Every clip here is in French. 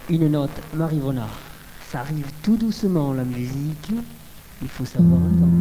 Une note, Marivona. Ça arrive tout doucement, la musique. Il faut savoir attendre.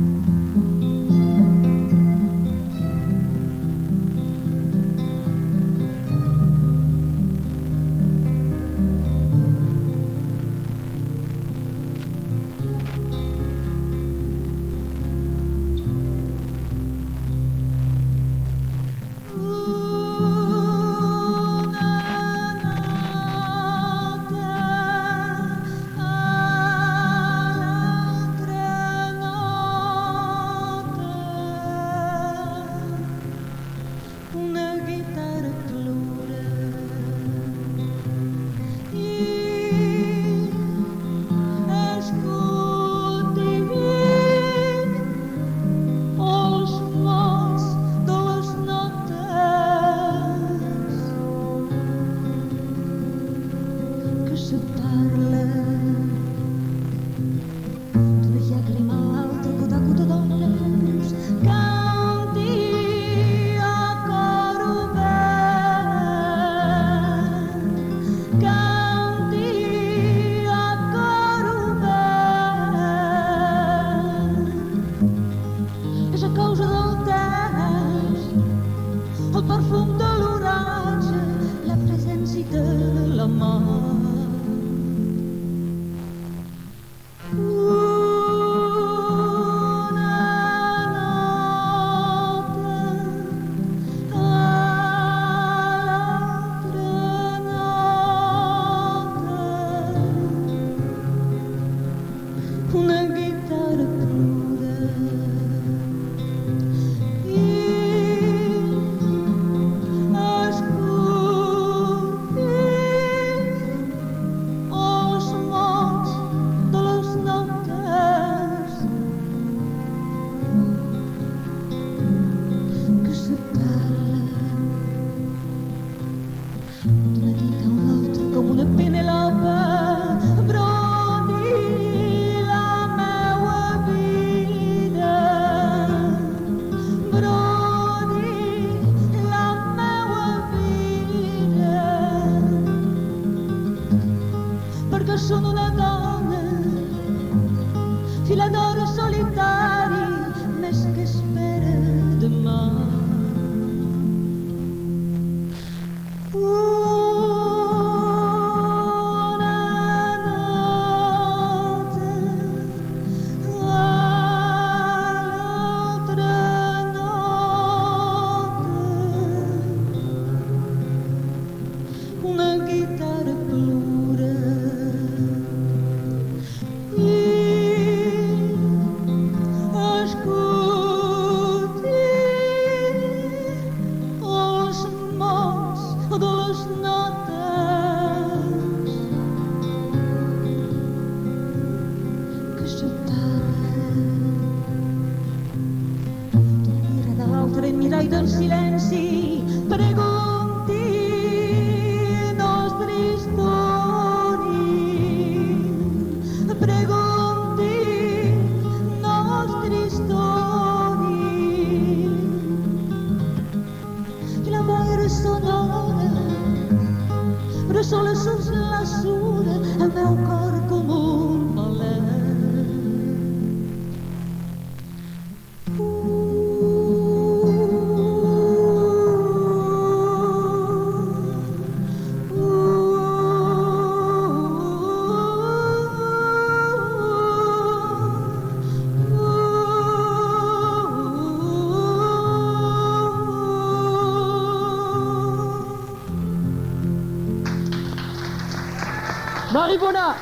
Marivona.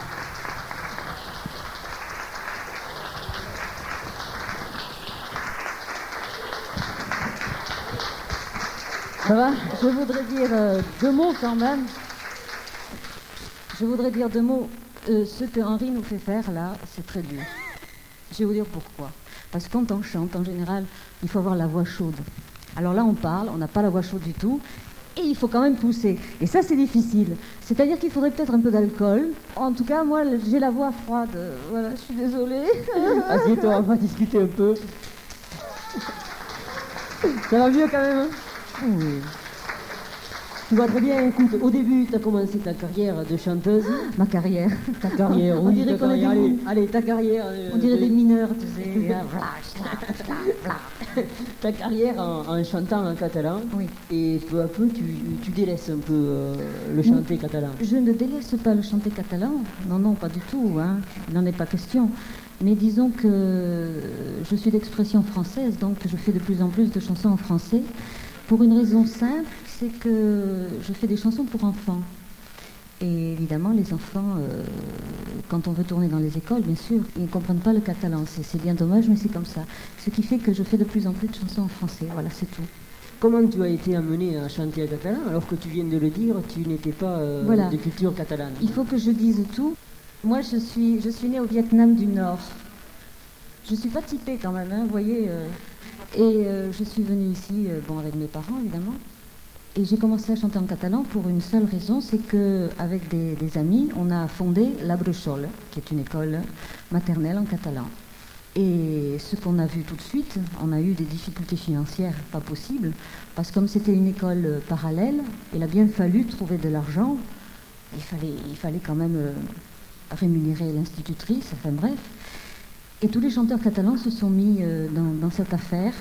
Ça va? Je voudrais dire deux mots quand même. Je voudrais dire deux mots. Ce que Henri nous fait faire là, c'est très dur. Je vais vous dire pourquoi. Parce que quand on chante, en général, il faut avoir la voix chaude. Alors là, on parle, on n'a pas la voix chaude du tout. Et il faut quand même pousser. Et ça, c'est difficile. C'est-à-dire qu'il faudrait peut-être un peu d'alcool. En tout cas, moi, j'ai la voix froide. Voilà, je suis désolée. Assieds-toi, on va discuter un peu. Ça va mieux quand même, hein? Oui. Tu vois très bien, écoute, au début, tu as commencé ta carrière de chanteuse. Ma carrière. Ta carrière, On oui, dirait ta qu'on est carrière. des- Allez, ta carrière. On dirait des mineurs, tu sais. Ta carrière en chantant en catalan. Oui. Et peu à peu, tu délaisses un peu le chanter catalan. Je ne délaisse pas le chanter catalan. Non, non, pas du tout. Hein. Il n'en est pas question. Mais disons que je suis d'expression française, donc je fais de plus en plus de chansons en français. Pour une raison simple, c'est que je fais des chansons pour enfants. Et évidemment, les enfants, quand on veut tourner dans les écoles, bien sûr, ils ne comprennent pas le catalan. C'est bien dommage, mais c'est comme ça. Ce qui fait que je fais de plus en plus de chansons en français. Voilà, c'est tout. Comment tu as été amené à chanter en catalan alors que tu viens de le dire, tu n'étais pas Voilà. de culture catalane? Il faut que je dise tout. Moi, je suis née au Vietnam du Nord. Je ne suis pas typée quand même, hein, vous voyez. Je suis venue ici, bon, avec mes parents, évidemment. Et j'ai commencé à chanter en catalan pour une seule raison, c'est qu'avec des amis, on a fondé La Brechole, qui est une école maternelle en catalan. Et ce qu'on a vu tout de suite, on a eu des difficultés financières pas possibles, parce que comme c'était une école parallèle, il a bien fallu trouver de l'argent. Il fallait quand même rémunérer l'institutrice, enfin bref. Et tous les chanteurs catalans se sont mis dans cette affaire.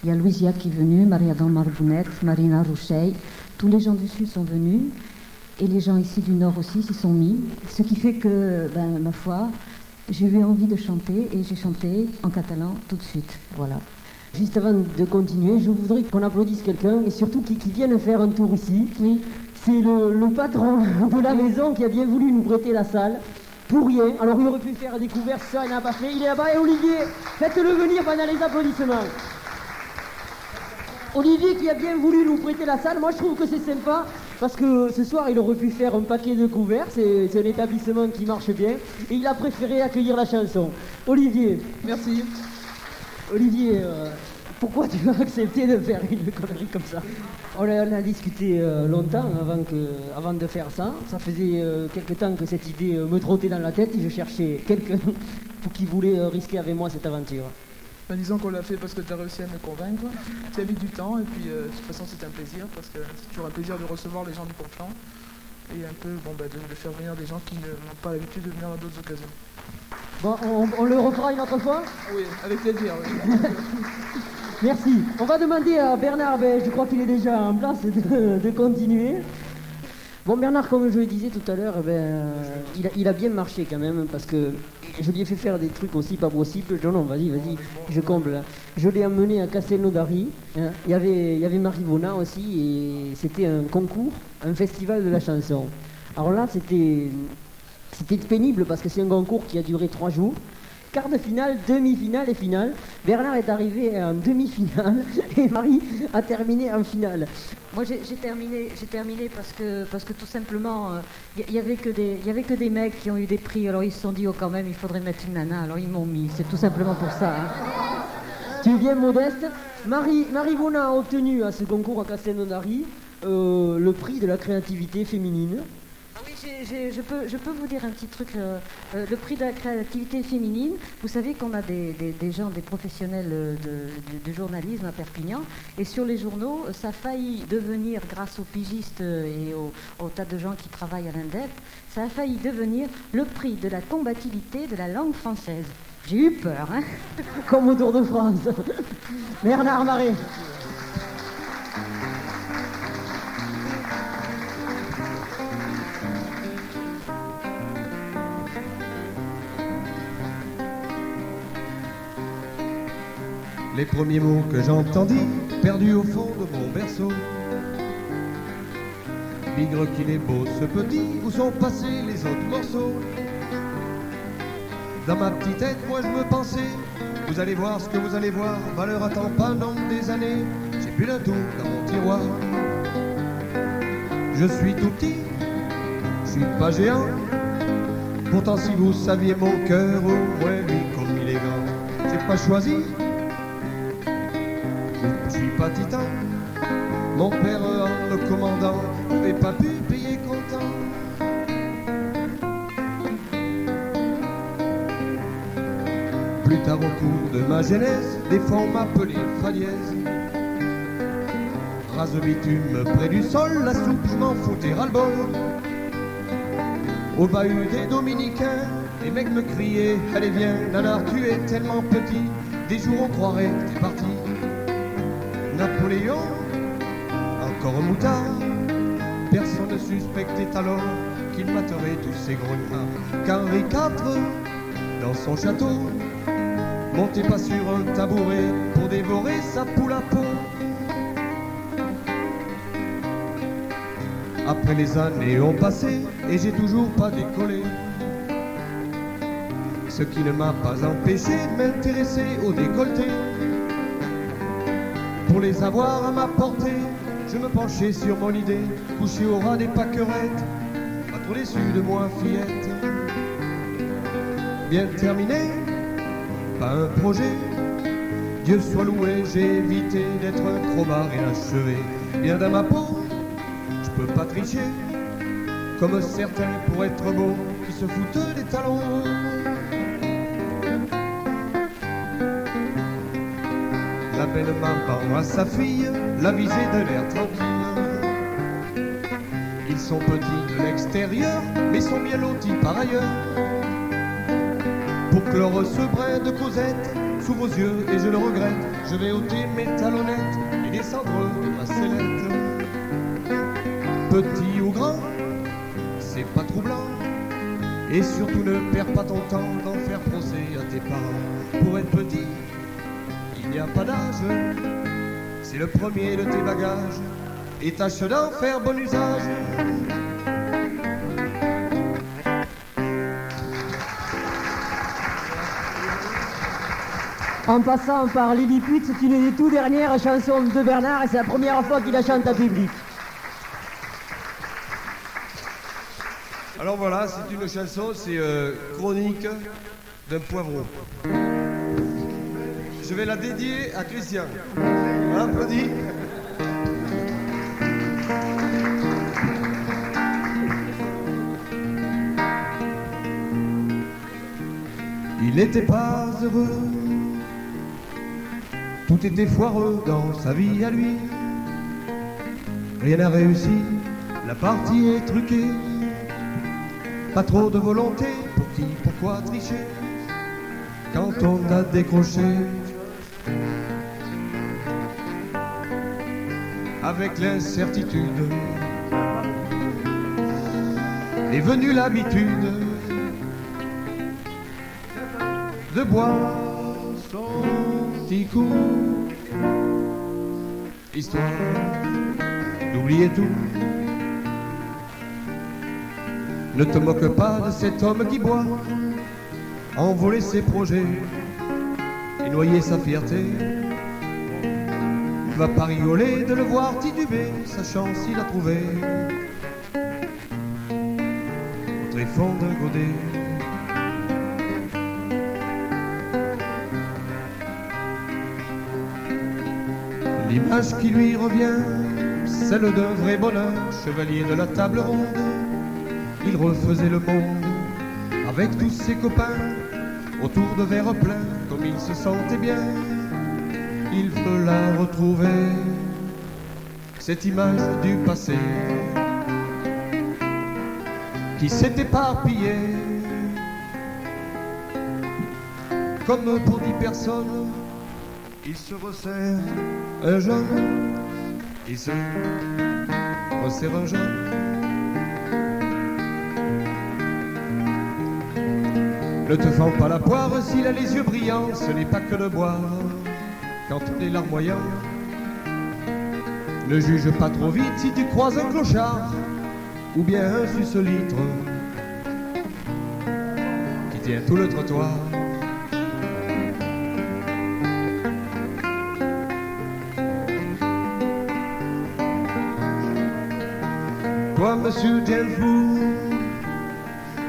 Il y a Louisia qui est venue, Maria-Dan Marbounet, Marina Rouchey. Tous les gens du Sud sont venus. Et les gens ici du Nord aussi s'y sont mis. Ce qui fait que, ma foi, j'ai eu envie de chanter et j'ai chanté en catalan tout de suite. Voilà. Juste avant de continuer, je voudrais qu'on applaudisse quelqu'un et surtout qui vienne faire un tour ici. Oui. C'est le patron de la maison qui a bien voulu nous prêter la salle. Pour rien. Alors il aurait pu faire des couverts, ça il n'a pas fait. Il est là-bas et Olivier, faites-le venir pendant les applaudissements. Olivier qui a bien voulu nous prêter la salle, moi je trouve que c'est sympa parce que ce soir il aurait pu faire un paquet de couverts, c'est un établissement qui marche bien et il a préféré accueillir la chanson. Olivier. Merci. Olivier, pourquoi tu as accepté de faire une connerie comme ça? On a discuté longtemps avant de faire ça. Ça faisait quelque temps que cette idée me trottait dans la tête et je cherchais quelqu'un qui voulait risquer avec moi cette aventure. Ben, disons qu'on l'a fait parce que tu as réussi à me convaincre. Tu as mis du temps et puis de toute façon c'était un plaisir parce que c'est toujours un plaisir de recevoir les gens du Conflans et un peu de faire venir des gens qui n'ont pas l'habitude de venir dans d'autres occasions. Bon, on le refera une autre fois? Oui, avec plaisir. Oui. Merci. On va demander à Bernard, je crois qu'il est déjà en place, de continuer. Bon, Bernard, comme je le disais tout à l'heure, il a bien marché quand même, parce que je lui ai fait faire des trucs aussi pas possibles. Non, vas-y, je comble. Là. Je l'ai emmené à Castelnaudary. Hein. Il y avait Marivona aussi, et c'était un concours, un festival de la chanson. Alors là, c'était pénible, parce que c'est un concours qui a duré 3 jours. Quart de finale, demi-finale et finale. Bernard est arrivé en demi-finale et Marie a terminé en finale. Moi j'ai terminé parce que tout simplement il y avait que des mecs qui ont eu des prix, alors ils se sont dit quand même il faudrait mettre une nana, alors ils m'ont mis, c'est tout simplement pour ça. Hein. Tu es bien modeste. Marivona a obtenu à ce concours à Castelnaudary le prix de la créativité féminine. Oui, je peux vous dire un petit truc. Le prix de la créativité féminine, vous savez qu'on a des gens, des professionnels de journalisme à Perpignan, et sur les journaux, ça a failli devenir, grâce aux pigistes et aux tas de gens qui travaillent à l'INDEP, ça a failli devenir le prix de la combativité de la langue française. J'ai eu peur, hein. Comme au Tour de France. Bernard Marais. Les premiers mots que j'entendis, perdus au fond de mon berceau. Bigre qu'il est beau ce petit, où sont passés les autres morceaux? Dans ma petite tête, moi je me pensais, vous allez voir ce que vous allez voir, malheur attend pas nombre des années, j'ai plus d'un tour dans mon tiroir. Je suis tout petit, je suis pas géant, pourtant si vous saviez mon cœur, oh ouais lui comme il est grand, j'ai pas choisi. Je suis pas titan, mon père en le commandant n'avait pas pu payer comptant. Plus tard au cours de ma jeunesse, des fois on m'appelait Faliès. rase bitume près du sol, la soupe, je m'en foutais ras-le-bol. Au bahut des Dominicains, les mecs me criaient, allez viens, nanar, tu es tellement petit, des jours on croirait que t'es parti. Napoléon, encore un moutard, personne ne suspectait alors qu'il materait tous ces grognards. Qu'Henri IV, dans son château, montait pas sur un tabouret pour dévorer sa poule à peau. Après les années ont passé et j'ai toujours pas décollé, ce qui ne m'a pas empêché de m'intéresser aux décolletés. Pour les avoir à ma portée, je me penchais sur mon idée, couché au ras des pâquerettes, pas trop déçu de moi fillette. Bien terminé, pas un projet, Dieu soit loué, j'ai évité d'être un crowbar inachevé. Bien dans ma peau, je peux pas tricher, comme certains pour être beaux qui se foutent des talons. La belle maman à sa fille, la visée de l'air tranquille. Ils sont petits de l'extérieur, mais sont bien lotis par ailleurs. Pour clore ce brin de Cosette, sous vos yeux, et je le regrette, je vais ôter mes talonnettes et descendre de ma sellette. Petit ou grand, c'est pas troublant, et surtout ne perds pas ton temps d'en faire procès à tes parents. Pour être petit, il n'y a pas d'âge, c'est le premier de tes bagages, et tâche d'en faire bon usage. En passant par Lilliput, c'est une des toutes dernières chansons de Bernard et c'est la première fois qu'il la chante en public. Alors voilà, c'est une chanson, c'est Chronique d'un poivron. Je vais la dédier à Christian. Applaudis. Il n'était pas heureux, tout était foireux dans sa vie à lui. Rien n'a réussi, la partie est truquée. Pas trop de volonté, pour qui, pourquoi tricher quand on a décroché. Avec l'incertitude est venue l'habitude de boire son petit coup, histoire d'oublier tout. Ne te moque pas de cet homme qui boit, envoler ses projets et noyer sa fierté. Va pas rigoler de le voir tituber, sa chance il a trouvé au tréfonds d'un godet. L'image qui lui revient, celle d'un vrai bonheur, chevalier de la table ronde. Il refaisait le monde avec tous ses copains, autour de verres pleins, comme il se sentait bien. Il veut la retrouver, cette image du passé qui s'est éparpillée comme pour 10 personnes. Il se resserre un jeune, il se resserre un jeune. Ne te fends pas la poire s'il a les yeux brillants, ce n'est pas que de boire quand on est larmoyant. Ne juge pas trop vite si tu croises un clochard ou bien un suce-litre qui tient tout le trottoir. Toi, monsieur James Boo,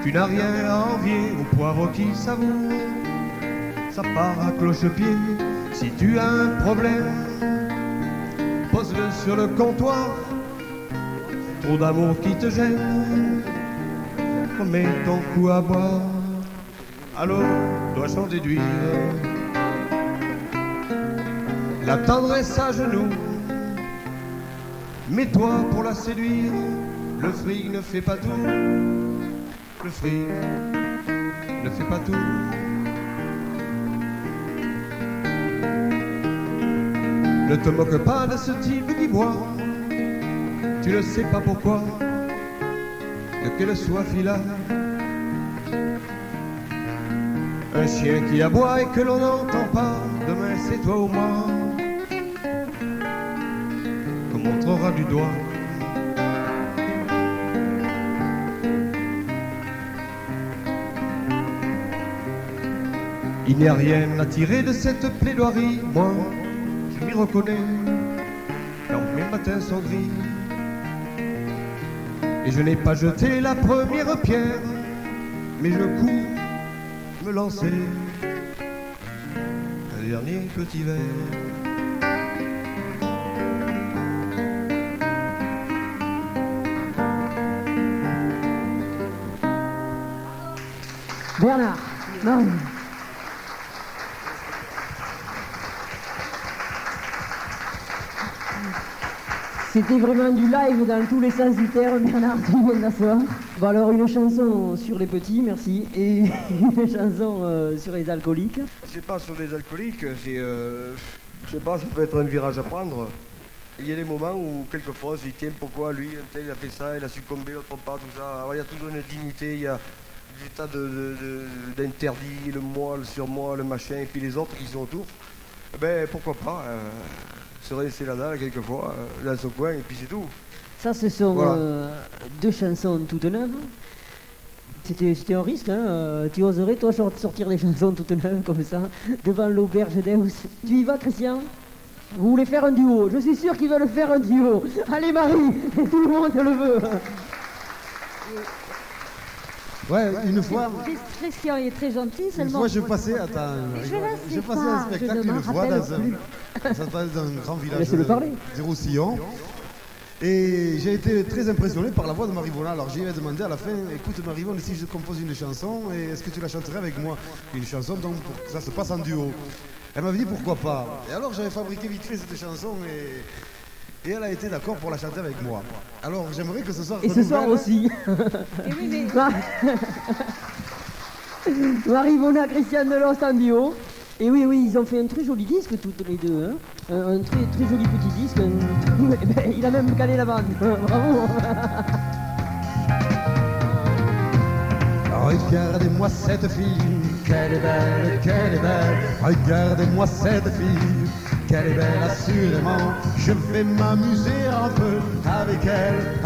tu n'as rien à envier au poivre qui savoure. Ça part à cloche-pied. Si tu as un problème, pose-le sur le comptoir. Trop d'amour qui te gêne, mets ton coup à boire. Alors, dois-je en déduire la tendresse à genoux Mais toi, pour la séduire, le fric ne fait pas tout. Le fric ne fait pas tout. Ne te moque pas de ce type d'ivoire. Tu ne sais pas pourquoi. De quelle soif il a. Un chien qui aboie et que l'on n'entend pas. Demain c'est toi ou moi qu'on montrera du doigt. Il n'y a rien à tirer de cette plaidoirie. Moi, je m'y reconnais quand mes matins sont gris. Et je n'ai pas jeté la première pierre, mais je cours me lancer un dernier petit verre. Bernard, Marie. C'était vraiment du live dans tous les sens du terme, Bernard, tu viens d'asseoir. Bon alors une chanson sur les petits, merci, et une chanson sur les alcooliques. C'est pas sur les alcooliques, c'est... je sais pas, ça peut être un virage à prendre. Il y a des moments où, quelquefois, on se dit, tiens, pourquoi lui, un tel, il a fait ça, il a succombé, l'autre pas, tout ça. Alors, il y a toujours une dignité, il y a des tas d'interdits, le moi, le surmoi, le machin, et puis les autres qui sont autour. Eh ben, pourquoi pas se rester la dalle, quelquefois, dans son coin, et puis c'est tout. Ça, ce sont Voilà. deux chansons toutes neuves. C'était un risque, hein. Tu oserais, toi, sortir des chansons toutes neuves comme ça, devant l'auberge d'Eus. Tu y vas, Christian? Vous voulez faire un duo? Je suis sûr qu'ils veulent faire un duo. Allez, Marie, tout le monde le veut. Ouais, une fois, Christian est très gentil, une seulement. fois, je passais, attends, Je ne sais j'ai passé pas, un spectacle je ne une m'en fois rappelle dans plus. ça s'appelle dans un grand village Laissez-le parler. du Roussillon. Et j'ai été très impressionné par la voix de Marivona. Alors j'ai demandé à la fin, écoute Marivona, si je compose une chanson, est-ce que tu la chanterais avec moi? Une chanson donc pour que ça se passe en duo. Elle m'avait dit pourquoi pas. Et alors j'avais fabriqué vite fait cette chanson et elle a été d'accord pour la chanter avec moi. Alors j'aimerais que ce soir... Et ce soir aussi. Et oui, mais Marie-Mona, Christian Delost en duo. Et oui, oui, ils ont fait un très joli disque toutes les deux. Hein. Un très, très joli petit disque. Eh ben, il a même calé la bande. Bravo. Regardez-moi cette fille, qu'elle est belle, qu'elle est belle. Regardez-moi cette fille, qu'elle est belle assurément. Je vais m'amuser un peu avec elle,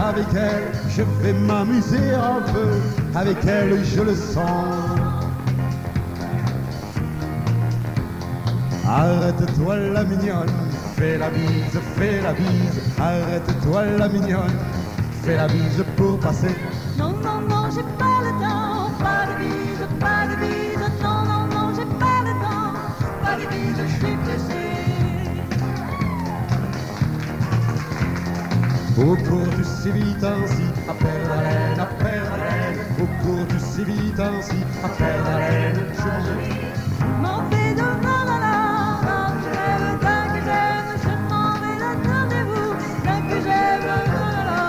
je vais m'amuser un peu avec elle, je le sens. Arrête-toi la mignonne, fais la bise, arrête-toi la mignonne, fais la bise pour passer. non, non, non, j'ai pas le temps. Pas de bise, pas de bise. Non, non, non, j'ai pas le temps. Pas de bise, je suis pressée. Au cours du si vite ainsi, à perdre haleine, au cours du si vite ainsi, à perdre haleine, je m'en vais. M'en fais de la je rêve d'un que j'aime, je m'en vais d'un rendez-vous, d'un que j'aime, la.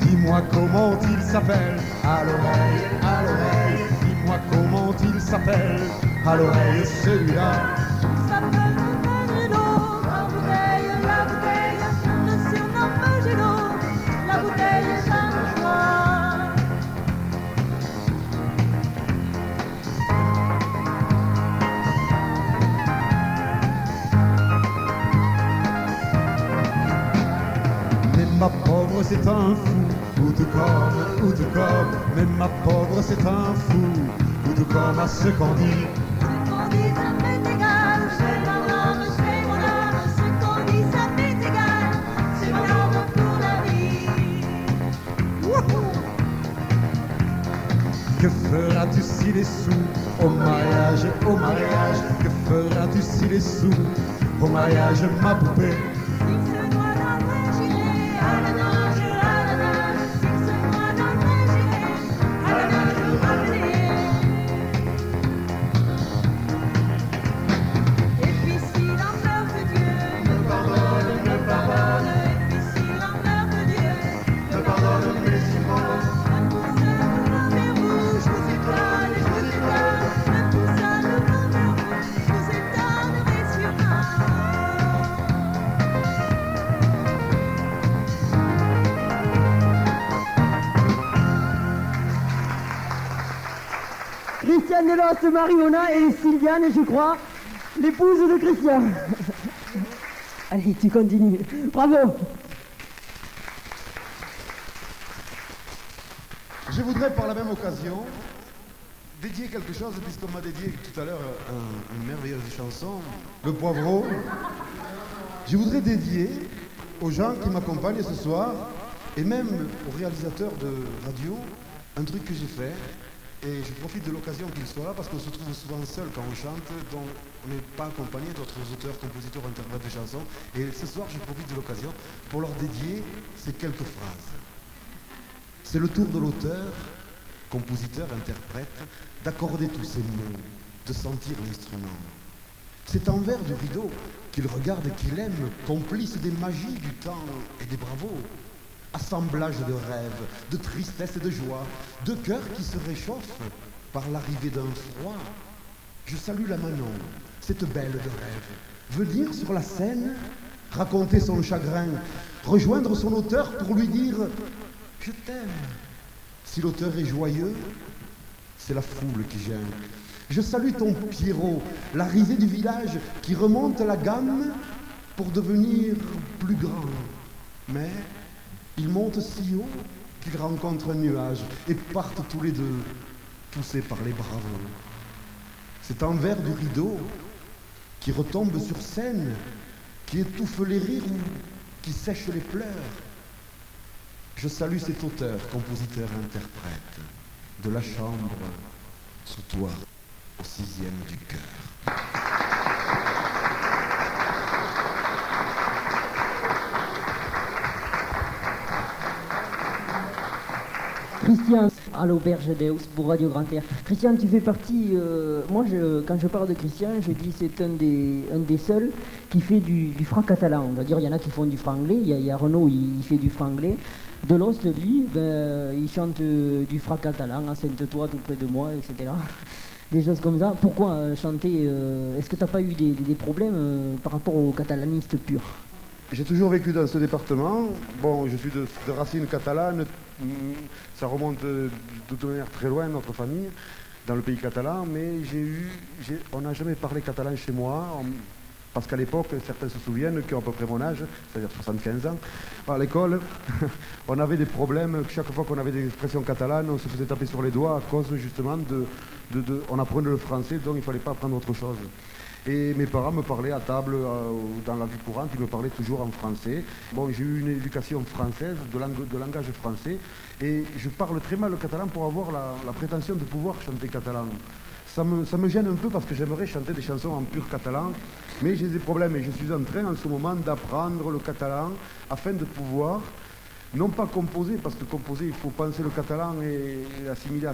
Dis-moi comment il s'appelle, à l'oreille, dis-moi comment il s'appelle, à l'oreille celui-là. Ça peut me donner l'eau, la bouteille, le surnomme Gélo, la bouteille est un choix. Mais ma pauvre c'est un fou, ou tout comme, mais ma pauvre c'est un fou, ou tout comme à ce qu'on dit. Ce qu'on dit, ça m'est égal, c'est mon âme, c'est mon âme. Ce qu'on dit, ça m'est égal, c'est mon âme pour la vie. Que feras-tu si les sous, au mariage, que feras-tu si les sous, au mariage, ma poupée? S'il se noie dans le vin, j'irai à la nage, à la nage. S'il se noie dans le vin, j'irai à la nage, à la nage. Et puis si dans leur futur Christiane Deloste, Marivona et Sylviane, je crois, l'épouse de Christian. Allez, tu continues. Bravo. Je voudrais par la même occasion dédier quelque chose, puisqu'on m'a dédié tout à l'heure une merveilleuse chanson, Le Poivreau. Je voudrais dédier aux gens qui m'accompagnent ce soir, et même aux réalisateurs de radio, un truc que j'ai fait. Et je profite de l'occasion qu'ils soient là, parce qu'on se trouve souvent seul quand on chante, donc on n'est pas accompagné d'autres auteurs, compositeurs, interprètes de chansons. Et ce soir, je profite de l'occasion pour leur dédier ces quelques phrases. C'est le tour de l'auteur, compositeur, interprète, d'accorder tous ces mots, de sentir l'instrument. C'est envers du rideau qu'il regarde et qu'il aime, complice des magies du temps et des bravos. Assemblage de rêves, de tristesse et de joie, de cœurs qui se réchauffent par l'arrivée d'un froid. Je salue la Manon, cette belle de rêve, venir sur la scène, raconter son chagrin, rejoindre son auteur pour lui dire « Je t'aime ». Si l'auteur est joyeux, c'est la foule qui gêne. Je salue ton Pierrot, la risée du village qui remonte la gamme pour devenir plus grand. Mais ils montent si haut qu'ils rencontrent un nuage et partent tous les deux, poussés par les bravos. C'est envers du rideau qui retombe sur scène, qui étouffe les rires ou qui sèche les pleurs. Je salue cet auteur, compositeur et interprète de la chambre sous toi, au 6e du cœur. Christian, à l'Auberge d'Eus pour Radio Grand Air. Christian, tu fais partie. Quand je parle de Christian, je dis c'est un des seuls qui fait du franc catalan. On va dire, il y en a qui font du franglais. Il y a Renaud, il fait du franglais. Deloste, lui, il chante du franc catalan à Sainte-Toi, tout près de moi, etc. Des choses comme ça. Pourquoi chanter Est-ce que tu n'as pas eu des problèmes par rapport aux catalanistes purs? J'ai toujours vécu dans ce département. Bon, je suis de racines catalanes. Ça remonte de toute manière très loin, notre famille, dans le pays catalan. Mais on n'a jamais parlé catalan chez moi. Parce qu'à l'époque, certains se souviennent, qui ont à peu près mon âge, c'est-à-dire 75 ans, à l'école, on avait des problèmes. Chaque fois qu'on avait des expressions catalanes, on se faisait taper sur les doigts à cause justement on apprenait le français, donc il ne fallait pas apprendre autre chose. Et mes parents me parlaient à table, dans la vie courante, ils me parlaient toujours en français. Bon, j'ai eu une éducation française, de langage français, et je parle très mal le catalan pour avoir la prétention de pouvoir chanter catalan. Ça me gêne un peu parce que j'aimerais chanter des chansons en pur catalan, mais j'ai des problèmes et je suis en train en ce moment d'apprendre le catalan afin de pouvoir, non pas composer, parce que composer, il faut penser le catalan et assimiler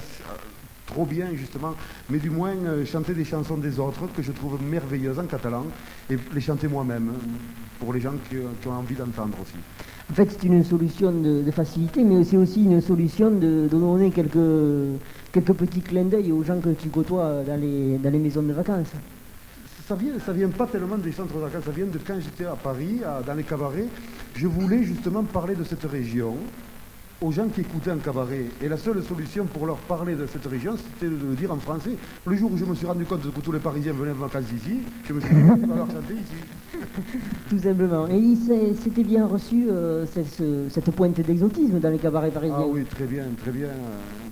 trop bien justement, mais du moins chanter des chansons des autres que je trouve merveilleuses en catalan et les chanter moi-même pour les gens qui ont envie d'entendre aussi. En fait, c'est une solution de facilité, mais c'est aussi une solution de donner quelques petits clins d'œil aux gens que tu côtoies dans les maisons de vacances. Ça vient pas tellement des centres de vacances, ça vient de quand j'étais à Paris, dans les cabarets. Je voulais justement parler de cette région aux gens qui écoutaient un cabaret. Et la seule solution pour leur parler de cette région, c'était de le dire en français. Le jour où je me suis rendu compte que tous les Parisiens venaient en vacances ici, je me suis dit, on va leur chanter ici. Tout simplement. Et c'était bien reçu, cette pointe d'exotisme dans les cabarets parisiens. Ah oui, très bien, très bien,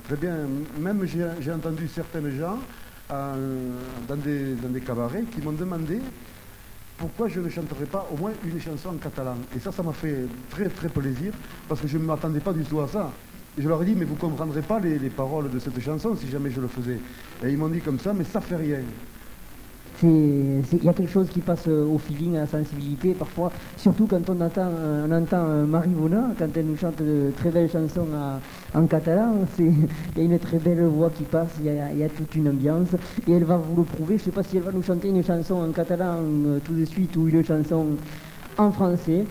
très bien. Même j'ai entendu certaines gens dans des cabarets qui m'ont demandé pourquoi je ne chanterais pas au moins une chanson en catalan. Et ça m'a fait très très plaisir, parce que je ne m'attendais pas du tout à ça. Et je leur ai dit, mais vous ne comprendrez pas les paroles de cette chanson si jamais je le faisais. Et ils m'ont dit comme ça, mais ça fait rien. Il y a quelque chose qui passe au feeling, à la sensibilité, parfois, surtout quand on entend Marivona, quand elle nous chante de très belles chansons en catalan. Il y a une très belle voix qui passe, il y a toute une ambiance, et elle va vous le prouver. Je ne sais pas si elle va nous chanter une chanson en catalan tout de suite ou une chanson en français.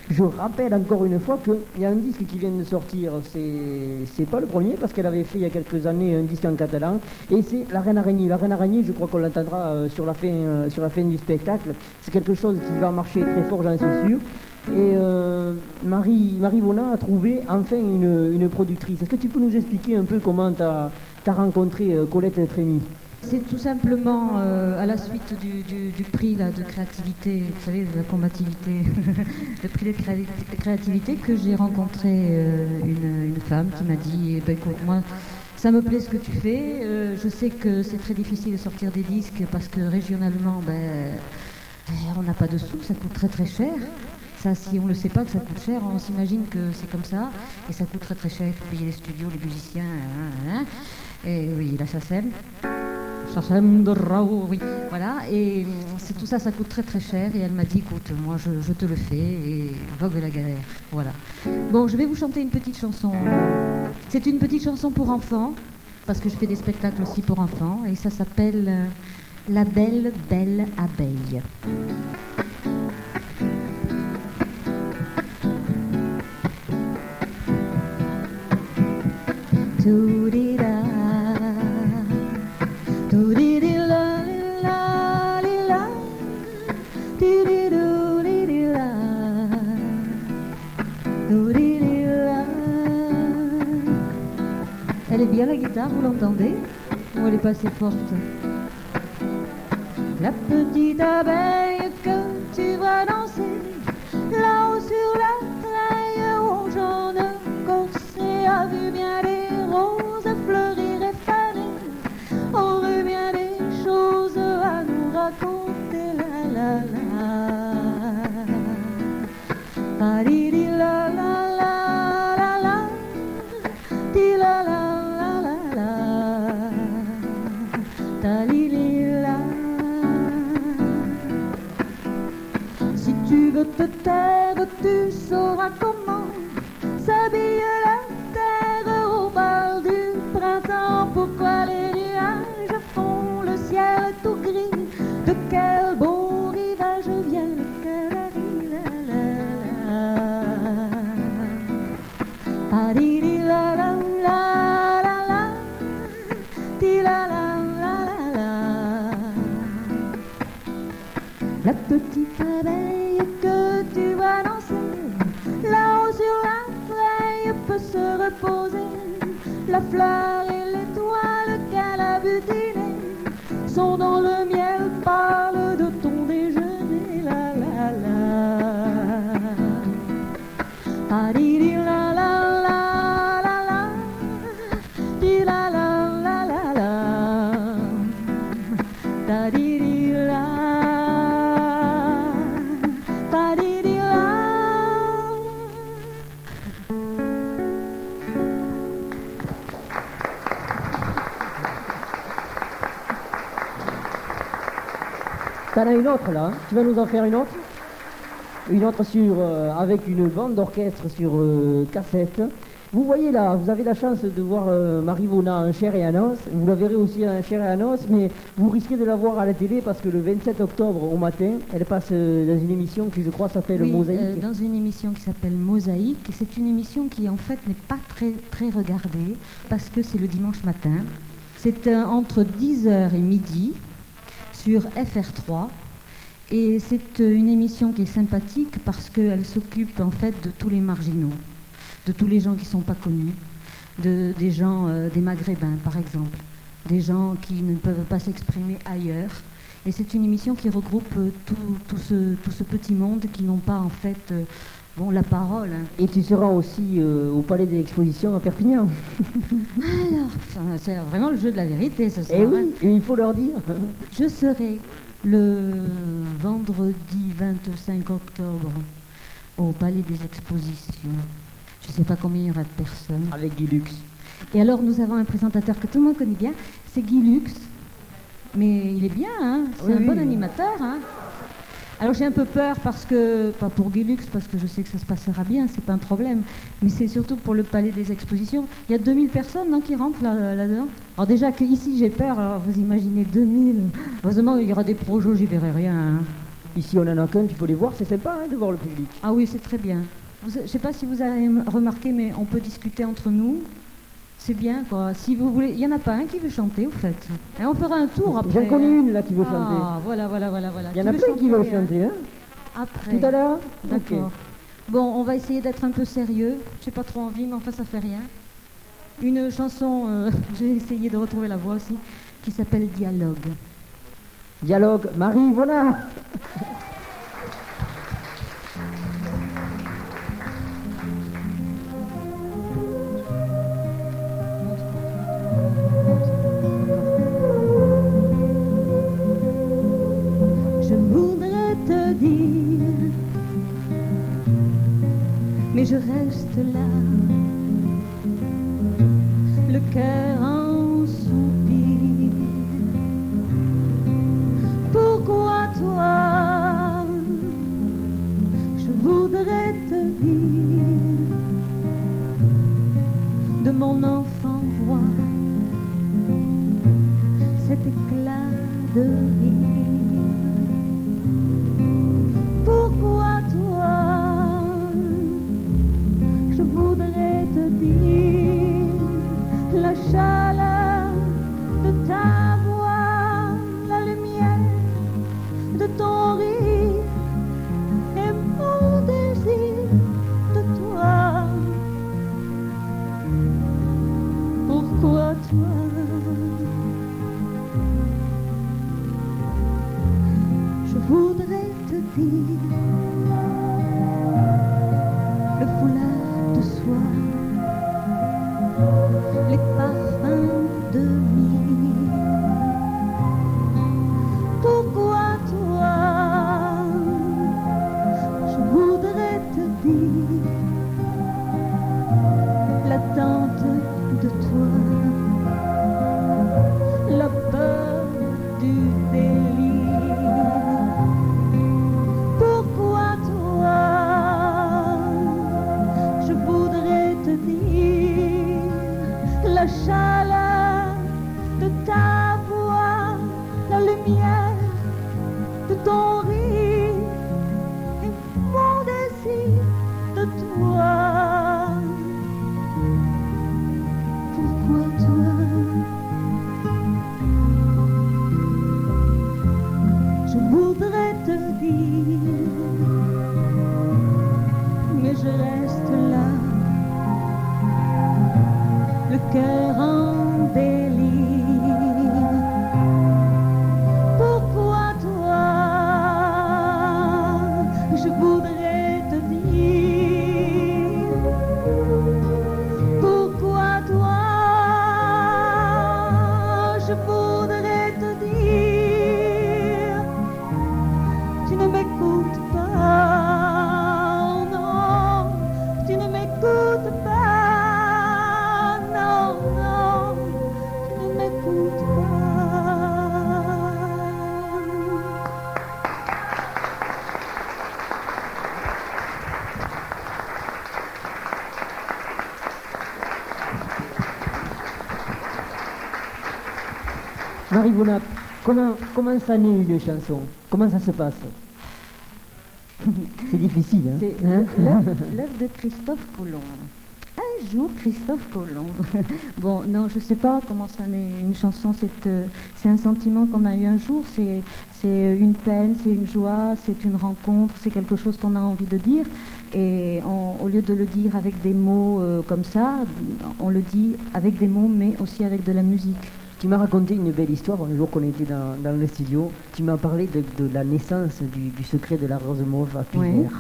Je rappelle encore une fois qu'il y a un disque qui vient de sortir, c'est pas le premier, parce qu'elle avait fait il y a quelques années un disque en catalan, et c'est La Reine Araignée. La Reine Araignée, je crois qu'on l'entendra sur la fin du spectacle. C'est quelque chose qui va marcher très fort, j'en suis sûr. Et Marivona a trouvé enfin une productrice. Est-ce que tu peux nous expliquer un peu comment tu as rencontré Colette Trémy? C'est tout simplement à la suite du prix là, de créativité, vous savez, de la combativité, le prix de créativité, que j'ai rencontré une femme qui m'a dit, eh ben, écoute, moi, ça me plaît ce que tu fais, je sais que c'est très difficile de sortir des disques parce que régionalement, on n'a pas de sous, ça coûte très très cher. Ça, si on ne le sait pas que ça coûte cher, on s'imagine que c'est comme ça, et ça coûte très très cher, il faut payer les studios, les musiciens, et oui, la SACEM. SACEM de Raoult, oui, voilà, et c'est tout ça, ça coûte très très cher, et elle m'a dit, écoute, moi je te le fais, et vogue la galère, voilà. Bon, je vais vous chanter une petite chanson. C'est une petite chanson pour enfants, parce que je fais des spectacles aussi pour enfants, et ça s'appelle La belle, belle abeille. Toudida, toudidila, lila, lila, tididouidila, toudidila. Elle est bien la guitare, vous l'entendez? Ou elle est pas assez forte? La petite abeille que tu vas danser là-haut sur la treille au jaune corset a vu bien des roses fleurir et faner, aurait bien des choses à nous raconter, la la la. Paridi la la la la la, di la la la la la, talili la. Si tu veux te taire, tu sauras comment s'habille la terre au bal du printemps. Pourquoi les nuages font le ciel tout gris? De quel beau rivage vient le canari, la la la. Paridi la la la la la, di la la la la la. La petite abeille que tu vas danser là-haut sur la treille peut se reposer. La fleur et l'étoile qu'elle a butinées sont dans le miel pâle de ton déjeuner, la la la. Paridi la la la la la, di la la la la la, dadidi la. T'en as une autre là, hein? Tu vas nous en faire une autre? Une autre sur, avec une bande d'orchestre sur cassette. Vous voyez là, vous avez la chance de voir Marivona en chair et en os. Vous la verrez aussi en chair et en os, mais vous risquez de la voir à la télé parce que le 27 octobre au matin, elle passe dans une émission qui je crois s'appelle Mosaïque. Dans une émission qui s'appelle Mosaïque. C'est une émission qui en fait n'est pas très, très regardée parce que c'est le dimanche matin. C'est entre 10h et midi sur FR3. Et c'est une émission qui est sympathique parce qu'elle s'occupe en fait de tous les marginaux, de tous les gens qui ne sont pas connus, des gens, des Maghrébins par exemple, des gens qui ne peuvent pas s'exprimer ailleurs. Et c'est une émission qui regroupe tout ce petit monde qui n'ont pas en fait la parole. Hein. Et tu seras aussi au Palais des Expositions à Perpignan. Alors, c'est vraiment le jeu de la vérité ce soir. Eh oui, il faut leur dire. Je serai le vendredi 25 octobre au Palais des Expositions. Je ne sais pas combien il y aura de personnes. Avec Guy Lux. Et alors nous avons un présentateur que tout le monde connaît bien, c'est Guy Lux. Mais il est bien, hein, c'est un bon animateur. Hein. Alors j'ai un peu peur parce que, pas pour Guy Lux, parce que je sais que ça se passera bien, c'est pas un problème, mais c'est surtout pour le Palais des Expositions. Il y a 2000 personnes non, qui rentrent là-dedans. Alors déjà qu'ici j'ai peur, alors vous imaginez 2000. Heureusement il y aura des projets, j'y verrai rien. Hein. Ici on en a qu'un, tu peux les voir, c'est sympa hein, de voir le public. Ah oui, c'est très bien. Je ne sais pas si vous avez remarqué, mais on peut discuter entre nous. C'est bien, quoi. Si vous voulez, il n'y en a pas un qui veut chanter, au fait. Et on fera un tour après. J'en connais une là qui veut chanter. Ah, voilà. Il y en a plein qui veulent chanter, hein. Après. Tout à l'heure. D'accord. Okay. Bon, on va essayer d'être un peu sérieux. J'ai pas trop envie, mais enfin, ça fait rien. Une chanson, j'ai essayé de retrouver la voix aussi. qui s'appelle Dialogue. Dialogue, Marie-Yvona. Je voudrais te dire, mais je reste là, le cœur en soupir. Pourquoi toi? Je voudrais te dire, de mon enfant roi, cet éclat de rire. Pourquoi toi? Je voudrais te dire, la chaleur de ta voix, la lumière de ton rire et mon désir de toi. Pourquoi toi? Je voudrais te dire, le foulard de soie, les parfums de myrrhe. Pourquoi toi? Je voudrais te dire, l'attente de toi, la peur du délire. Pourquoi toi? Je voudrais te dire, la chaleur de ta voix, la lumière de ton rire et mon désir de toi. Pourquoi toi? Je voudrais te dire, mais je reste là, le cœur en délire. Pourquoi toi? Je voudrais te dire, pourquoi toi? Je voudrais te dire, tu ne m'écoutes pas, non, tu ne m'écoutes pas, non, non, tu ne m'écoutes pas. Marie-Yvona, comment ça naît une chanson? Comment ça se passe? C'est difficile, hein? C'est Hein? l'œuvre de Christophe Colomb. Un jour, Christophe Colomb. Bon, non, je ne sais pas comment ça naît. Une chanson, c'est un sentiment qu'on a eu un jour. C'est une peine, c'est une joie, c'est une rencontre, c'est quelque chose qu'on a envie de dire. Et au lieu de le dire avec des mots comme ça, on le dit avec des mots, mais aussi avec de la musique. Tu m'as raconté une belle histoire un jour qu'on était dans le studio. Tu m'as parlé de la naissance du secret de la rose mauve à Puy-Vert.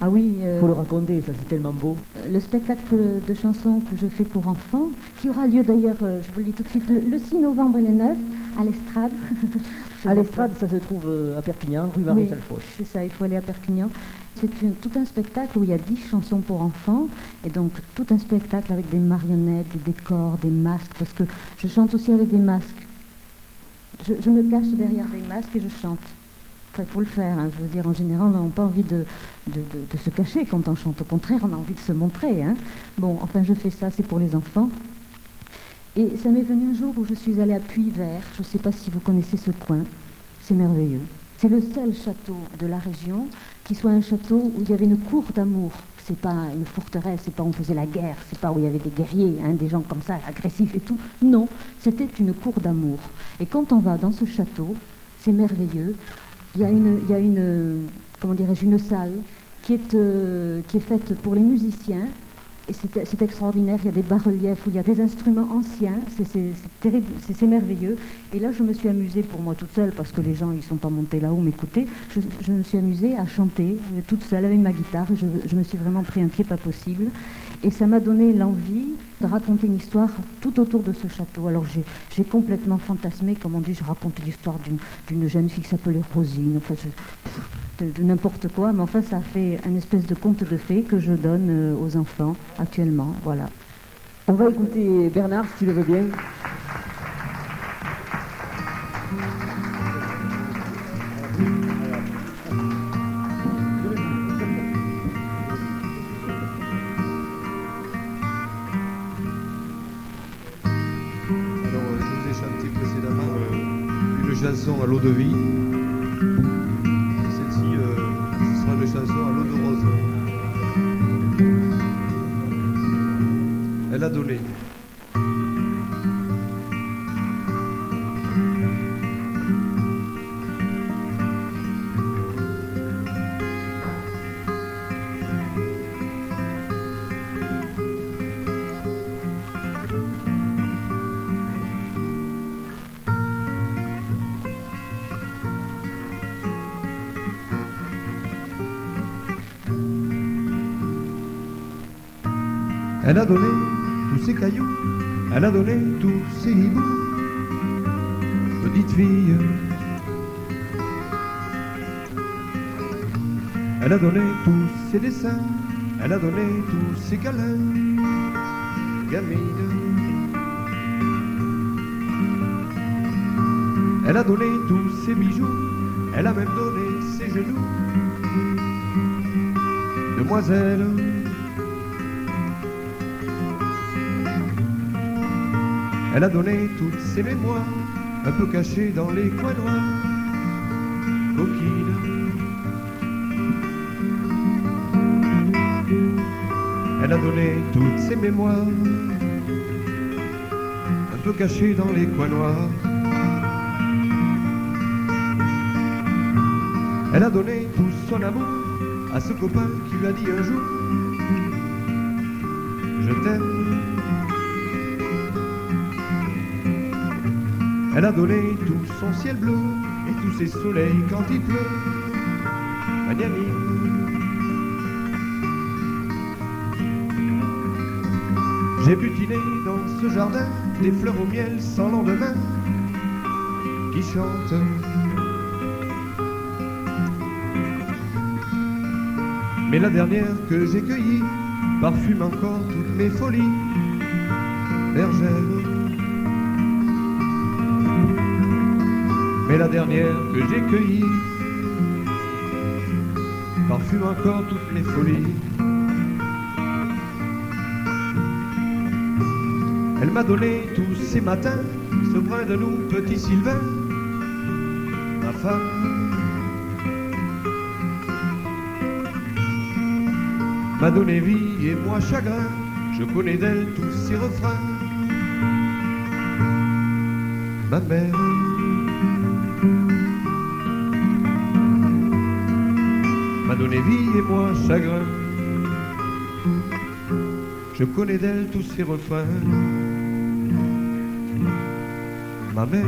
Ah oui. Faut le raconter, ça c'est tellement beau. Le spectacle de chansons que je fais pour enfants, qui aura lieu d'ailleurs, je vous le dis tout de suite, le 6 novembre et le 9, à l'Estrade. À l'Estrade, ça se trouve à Perpignan, rue Maréchal Foch. C'est ça, il faut aller à Perpignan. C'est tout un spectacle où il y a 10 chansons pour enfants, et donc tout un spectacle avec des marionnettes, des décors, des masques, parce que je chante aussi avec des masques. Je me cache derrière des masques et je chante. Enfin, il faut le faire, hein. Je veux dire, en général, on n'a pas envie de se cacher quand on chante. Au contraire, on a envie de se montrer, hein. Bon, enfin, je fais ça, c'est pour les enfants. Et ça m'est venu un jour où je suis allée à Puy-Vert. Je ne sais pas si vous connaissez ce coin. C'est merveilleux. C'est le seul château de la région qui soit un château où il y avait une cour d'amour. C'est pas une forteresse, c'est pas où on faisait la guerre, c'est pas où il y avait des guerriers, hein, des gens comme ça, agressifs et tout. Non, c'était une cour d'amour. Et quand on va dans ce château, c'est merveilleux. Il y a une comment dirais-je, une salle qui est faite pour les musiciens Et c'est extraordinaire, il y a des bas-reliefs où il y a des instruments anciens, c'est terrible, c'est merveilleux. Et là, je me suis amusée pour moi toute seule, parce que les gens, ils ne sont pas montés là-haut m'écouter. Je me suis amusée à chanter toute seule avec ma guitare. Je me suis vraiment pris un pied pas possible. Et ça m'a donné l'envie de raconter une histoire tout autour de ce château. Alors j'ai complètement fantasmé, comme on dit, je raconte l'histoire d'une jeune fille qui s'appelait Rosine, enfin, de n'importe quoi, mais enfin ça fait un espèce de conte de fées que je donne aux enfants actuellement, voilà. On va écouter Bernard, si tu le veux bien. Chanson à l'eau de vie. Celle-ci, ce sera une chanson à l'eau de rose. Elle a donné. Elle a donné tous ses cailloux, elle a donné tous ses hiboux, petite fille. Elle a donné tous ses dessins, elle a donné tous ses câlins, gamine. Elle a donné tous ses bijoux, elle a même donné ses genoux, demoiselle. Elle a donné toutes ses mémoires, un peu cachées dans les coins noirs, coquine. Elle a donné toutes ses mémoires, un peu cachées dans les coins noirs. Elle a donné tout son amour à ce copain qui lui a dit un jour, je t'aime. Elle a donné tout son ciel bleu et tous ses soleils quand il pleut, magnanime. J'ai butiné dans ce jardin des fleurs au miel sans lendemain qui chantent. Mais la dernière que j'ai cueillie parfume encore toutes mes folies, bergère. Mais la dernière que j'ai cueillie parfume encore toutes mes folies. Elle m'a donné tous ces matins ce brin de nous, petit Sylvain, ma femme. M'a donné vie et moi chagrin, je connais d'elle tous ses refrains. Ma mère. M'a donné vie et moi chagrin, je connais d'elle tous ses refrains. Ma mère.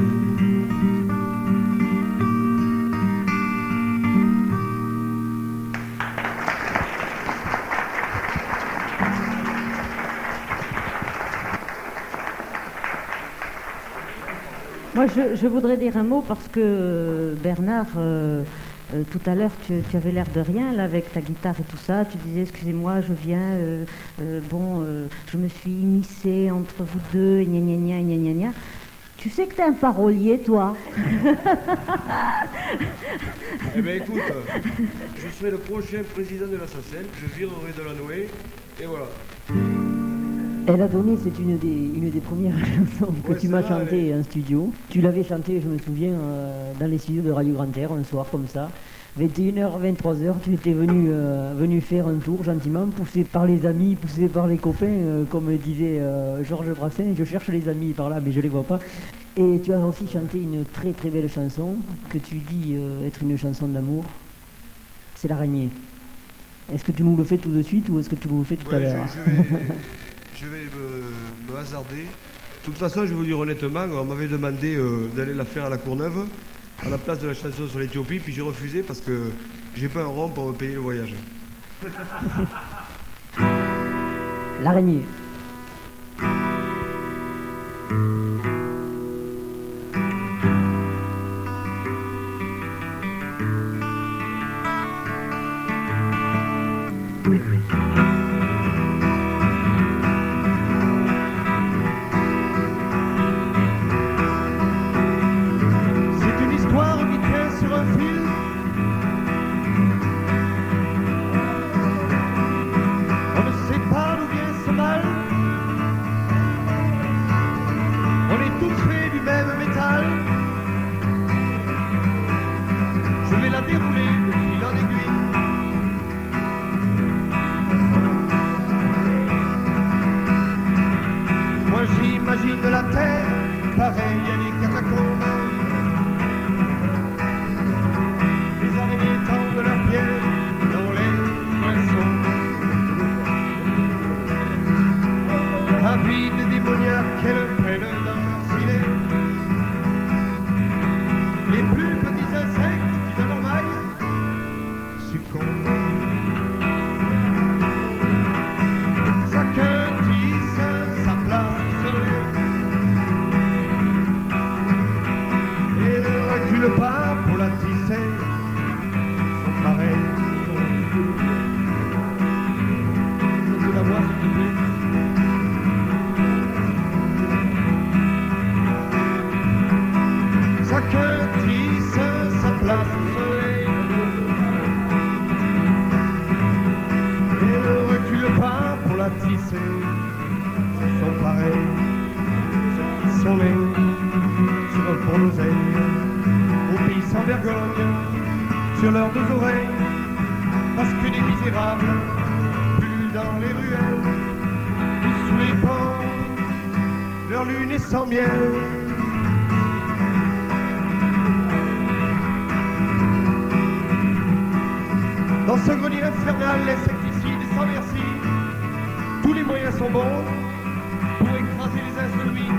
Moi, je voudrais dire un mot parce que Bernard, tout à l'heure, tu avais l'air de rien là avec ta guitare et tout ça. Tu disais, excusez-moi, je viens, je me suis immiscée entre vous deux, et gna gna gna gna gna gna. Tu sais que t'es un parolier, toi. Eh bien écoute, je serai le prochain président de la SACEM, je virerai de la Noé, et voilà. Elle a donné, c'est une des premières chansons que tu m'as chantées en studio. Tu l'avais chantée, je me souviens, dans les studios de Radio Grand Air, un soir comme ça. 21h, 23h, tu étais venu faire un tour gentiment, poussé par les amis, poussé par les copains, comme disait Georges Brassens, je cherche les amis par là, mais je les vois pas. Et tu as aussi chanté une très très belle chanson, que tu dis être une chanson d'amour, c'est l'araignée. Est-ce que tu nous le fais tout de suite ou est-ce que tu nous le fais tout à l'heure? Je vais me hasarder. De toute façon, je vais vous dire honnêtement, on m'avait demandé d'aller la faire à la Courneuve, à la place de la chanson sur l'Éthiopie, puis j'ai refusé parce que j'ai pas un rond pour me payer le voyage. L'araignée. C'est une histoire qui tient sur un fil. On ne sait pas d'où vient ce mal. On est tous faits du même métal. Je vais la dérouler de fil en aiguille. Moi j'imagine la terre pareille à des catacombes. Les araignées tendent leurs pieds dans les poissons. Avides démoniaques qu'elles prennent dans leur filet. Les plus petits insectes qui dans leur maille succombent. Chacun tisse sa place au soleil et ne recule pas pour la tisser. Sont pareils. Je veux la voir, s'il te plaît. Chacun tisse sa place au soleil et ne recule pas pour la tisser. Sont pareils, ceux qui sont nés sur un pont d'oseille, au pays sans vergogne, sur leurs deux oreilles, parce que des misérables pullulent dans les ruelles, ou sous les ponts, leur lune est sans miel. Dans ce grenier infernal, l'insecticide sans merci, tous les moyens sont bons pour écraser les insoumis.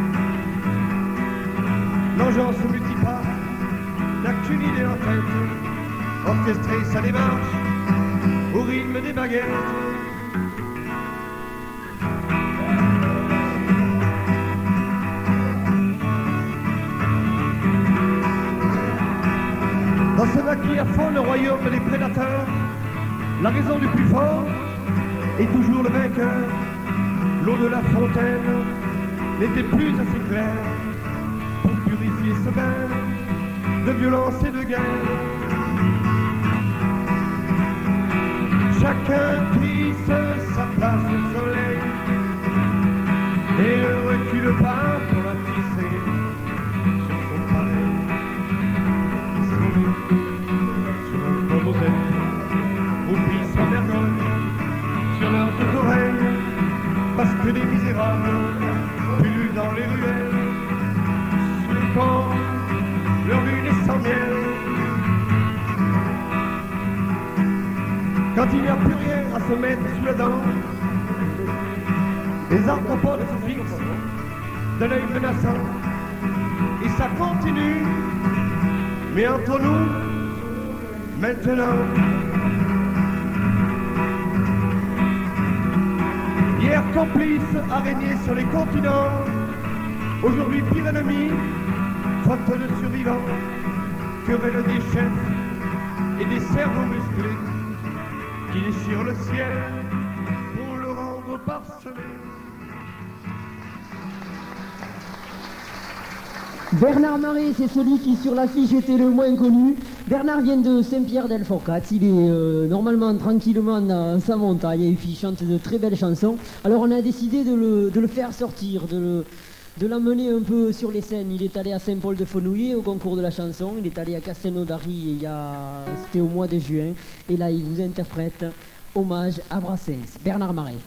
L'engeance se multiplie pas, n'a qu'une idée en tête, orchestrer sa démarche au rythme des baguettes. Dans ce maquis à fond, le royaume des prédateurs, la raison du plus fort est toujours le vainqueur. L'eau de la fontaine n'était plus assez claire pour purifier ce bain de violence et de guerre. Chacun tisse sa place au soleil et ne recule pas pour la tisser sur son pareil. Sur un bon modèle, au pays sans vergogne, sur leurs deux oreilles, parce que des misérables pullulent dans les ruelles, sous les ponts, leur lune est sans miel. Quand il n'y a plus rien à se mettre sous la dent, les arthropodes se fixent de l'œil menaçant, et ça continue, mais entre nous, maintenant. Hier complice a régné sur les continents, aujourd'hui pire ennemi, faute de survivants, querelle des chefs et des cerveaux musclés qui déchirent le ciel pour le rendre parsemé. Bernard Marais, c'est celui qui sur l'affiche était le moins connu. Bernard vient de Saint-Pierre-del-Forcat, il est normalement tranquillement dans sa montagne et puis il chante de très belles chansons. Alors on a décidé de le faire sortir, de l'emmener un peu sur les scènes. Il est allé à Saint-Paul-de-Fenouillet au concours de la chanson, il est allé à Castelnaudary c'était au mois de juin, et là il vous interprète Hommage à Brassens. Bernard Marais.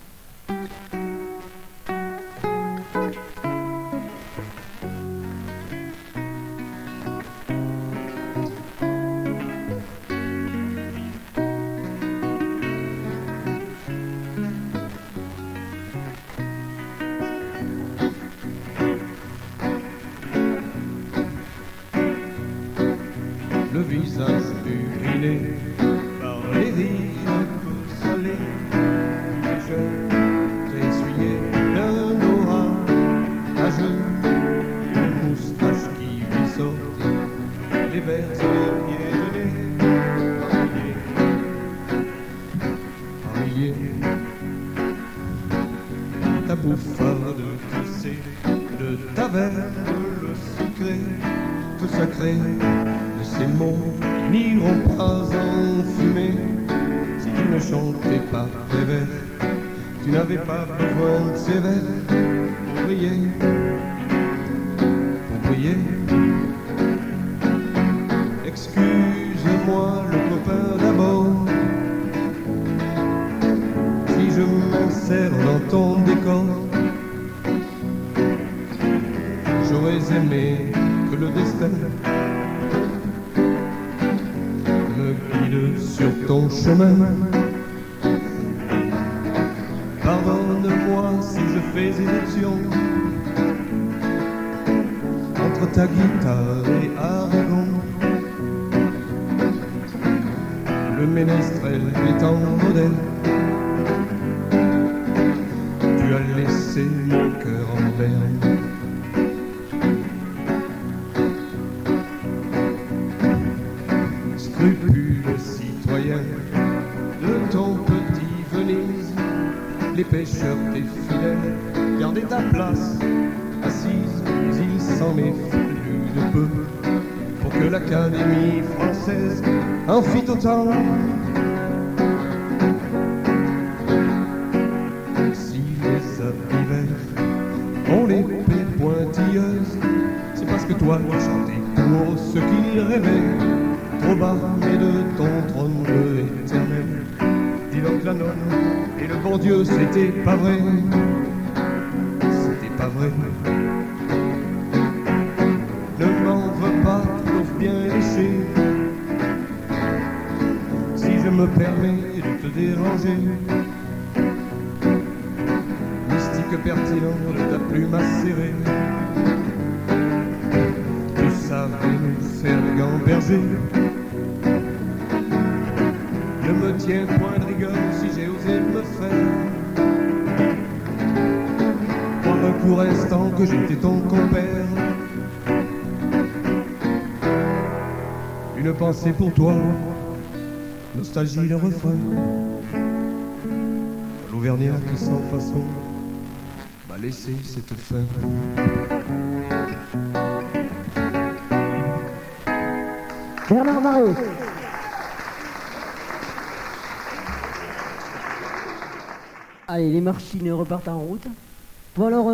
le visage uriné par les rires salés du pêcheur essuyé d'un orageux, une moustache qui lui sortit les vers et les pieds de nez par milliers. Ta bouffarde tissée de taverne, le secret, tout sacré de ces mots n'iront pas en fumée. Si tu ne chantais pas tes vers, tu n'avais pas besoin de ces vers pour briller, pour briller. Excuse-moi le copain d'abord, si je m'insère dans ton décor. J'aurais aimé que le destin me guide sur ton chemin. Pardonne-moi si je fais éruption entre ta guitare et Aragon. Le ménestrel étant modèle, tu as laissé mon cœur en berne. Scrupuleux citoyen de ton petit Venise, les pêcheurs tes fidèles, gardez ta place assise, ils s'en effluent de peu pour que l'Académie française en fit autant. Si les habits verts ont l'épée pointilleuse, c'est parce que toi tu chantais tout haut ce qu'ils rêvaient, trop bas mais de ton trône bleu éternel. Dis donc la nonne et le bon Dieu, c'était pas vrai, c'était pas vrai. Ne m'en veux pas, trouve bien léché si je me permets de te déranger. Mystique pertinent de ta plume acérée, tu savais nous faire gamberger. Ne me tiens point de rigueur si j'ai osé me faire croire un court instant que j'étais ton compère. Une pensée pour toi, nostalgie le refrain, l'Auvergnat qui sans façon m'a laissé cette fin. Bernard Marais. Allez, les machines repartent en route. Bon alors,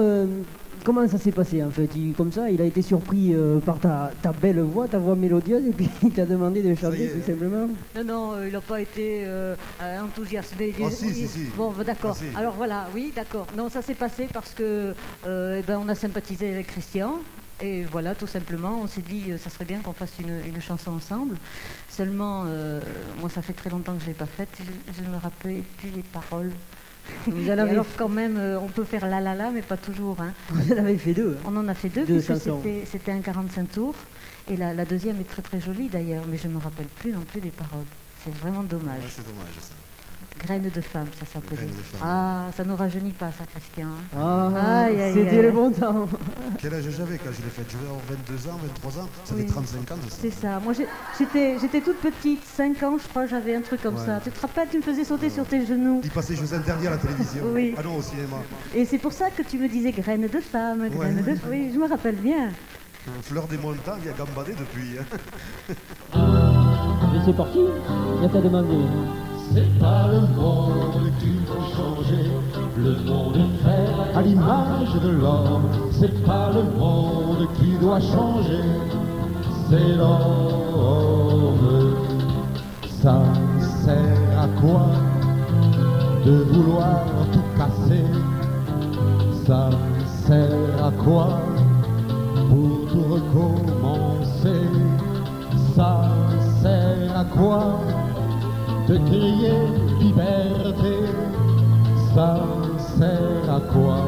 comment ça s'est passé en fait? Comme ça, il a été surpris par ta belle voix, ta voix mélodieuse, et puis il t'a demandé de chanter tout simplement. Non, il n'a pas été enthousiasmé. Ah si. Bon, d'accord. Ah, si. Alors voilà, oui, d'accord. Non, ça s'est passé parce que on a sympathisé avec Christian. Et voilà, tout simplement, on s'est dit, ça serait bien qu'on fasse une chanson ensemble. Seulement, moi, ça fait très longtemps que je ne l'ai pas faite. Je ne me rappelais plus les paroles. Vous en avez alors quand même, on peut faire la, mais pas toujours. Hein. Vous en avez fait deux. On en a fait deux, Deux puisque chansons. c'était un 45 tours. Et la deuxième est très très jolie d'ailleurs, mais je ne me rappelle plus non plus des paroles. C'est vraiment dommage. Ouais, c'est dommage ça. Graines de femme, ça s'appelait. Graines de femme. Ah, ça nous rajeunit pas, ça, Christian. Hein. Ah, Aïe, aïe, c'était aïe. le bon temps. Quel âge j'avais quand je l'ai fait? Je devais avoir 22 ans, 23 ans. Ça Oui. fait 35 ans de ça. C'est ça. Moi, j'étais toute petite, 5 ans, je crois, j'avais un truc comme Ouais. ça. Tu te rappelles, tu me faisais sauter sur tes genoux. Il passait José Interdit à la télévision. Oui. Ah non, au cinéma. Et c'est pour ça que tu me disais graines de femme, graines Ouais. de... Oui, je me rappelle bien. Fleur des montagnes, il y a gambadé depuis. Hein. Et c'est parti. Il t'a demandé. C'est pas le monde qu'il faut changer, le monde est fait à l'image de l'homme. C'est pas le monde qui doit changer, c'est l'homme. Ça sert à quoi de vouloir tout casser? Ça sert à quoi pour tout recommencer? Ça sert à quoi de crier liberté? Ça sert à quoi?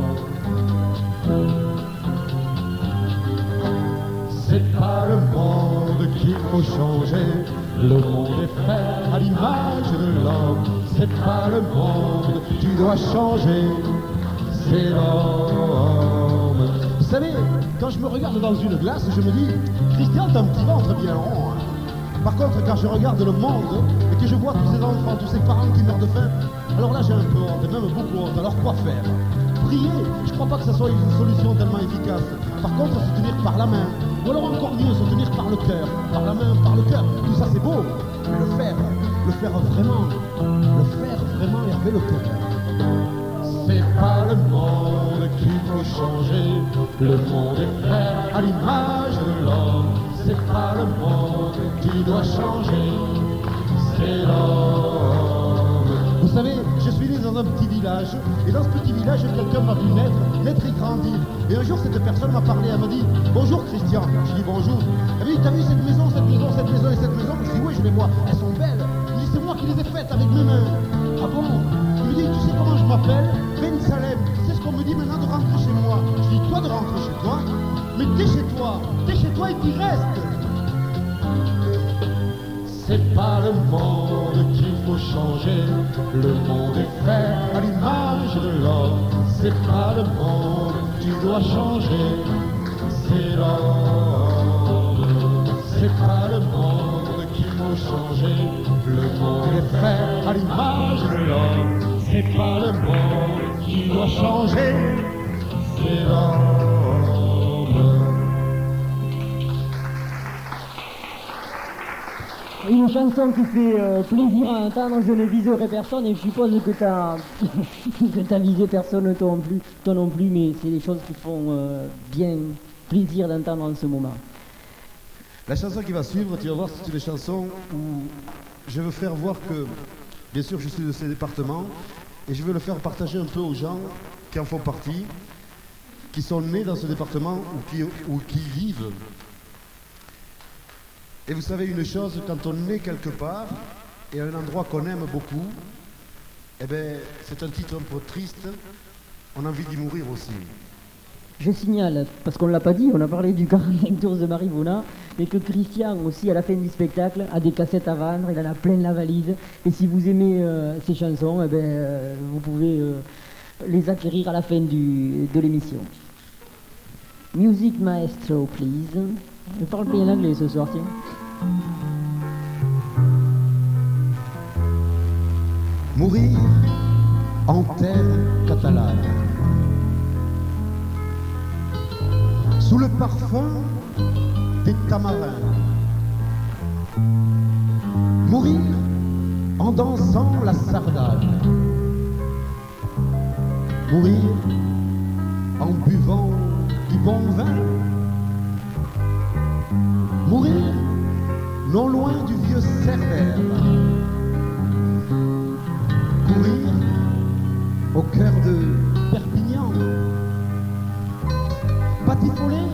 C'est pas le monde qu'il faut changer. Le monde est fait à l'image de l'homme. C'est pas le monde, tu dois changer. C'est l'homme. Vous savez, quand je me regarde dans une glace, je me dis, Christian, t'as un petit ventre bien rond. Hein. Par contre, quand je regarde le monde et que je vois tous ces enfants, tous ces parents qui meurent de faim, alors là j'ai un peu honte, et même beaucoup honte. Alors quoi faire? Prier, je crois pas que ça soit une solution tellement efficace. Par contre, se tenir par la main, ou alors encore mieux, se tenir par le cœur. Par la main, par le cœur, tout ça c'est beau, mais le faire vraiment herber le cœur. C'est pas le monde qu'il faut changer, le monde est fait à l'image de l'homme. C'est pas le monde qui doit changer, c'est l'homme. Vous savez, je suis né dans un petit village, et dans ce petit village, quelqu'un m'a vu naître et grandir. Et un jour, cette personne m'a parlé, elle m'a dit « Bonjour Christian ». Je dis « Bonjour ». Elle m'a dit « T'as vu cette maison, cette maison, cette maison et cette maison ?» Je dis « Oui, je les vois, elles sont belles ». Il me dit « C'est moi qui les ai faites avec mes mains ». Ah bon? Il me dit « Tu sais comment je m'appelle? Ben Salem. C'est ce qu'on me dit maintenant de rentrer chez moi. » Je dis « Toi de rentrer chez toi? Mais t'es chez toi et t'y restes. » C'est pas le monde qu'il faut changer, le monde est fait à l'image de l'homme. C'est pas le monde qui doit changer, c'est l'homme. C'est pas le monde qu'il faut changer, le monde est fait à l'image de l'homme. C'est pas le monde qui doit changer, c'est l'homme. Une chanson qui fait plaisir à entendre, je ne viserai personne et je suppose que t'as visé personne toi non plus, mais c'est des choses qui font bien plaisir d'entendre en ce moment. La chanson qui va suivre, tu vas voir, c'est une chanson où je veux faire voir que, bien sûr, je suis de ces départements et je veux le faire partager un peu aux gens qui en font partie, qui sont nés dans ce département ou qui vivent. Et vous savez une chose, quand on est quelque part et à un endroit qu'on aime beaucoup, eh ben, c'est un titre un peu triste, on a envie d'y mourir aussi. Je signale, parce qu'on ne l'a pas dit, on a parlé du 45 tours de Marivona, mais que Christian aussi à la fin du spectacle a des cassettes à vendre, il en a plein la valise, et si vous aimez ces chansons, eh ben, vous pouvez les acquérir à la fin de l'émission. Music maestro, please. Je parle bien l'anglais ce soir, tiens. Mourir en terre catalane, sous le parfum des tamarins. Mourir en dansant la sardane. Mourir en buvant du bon vin. Mourir non loin du vieux Cerbère. Mourir au cœur de Perpignan. Batifoler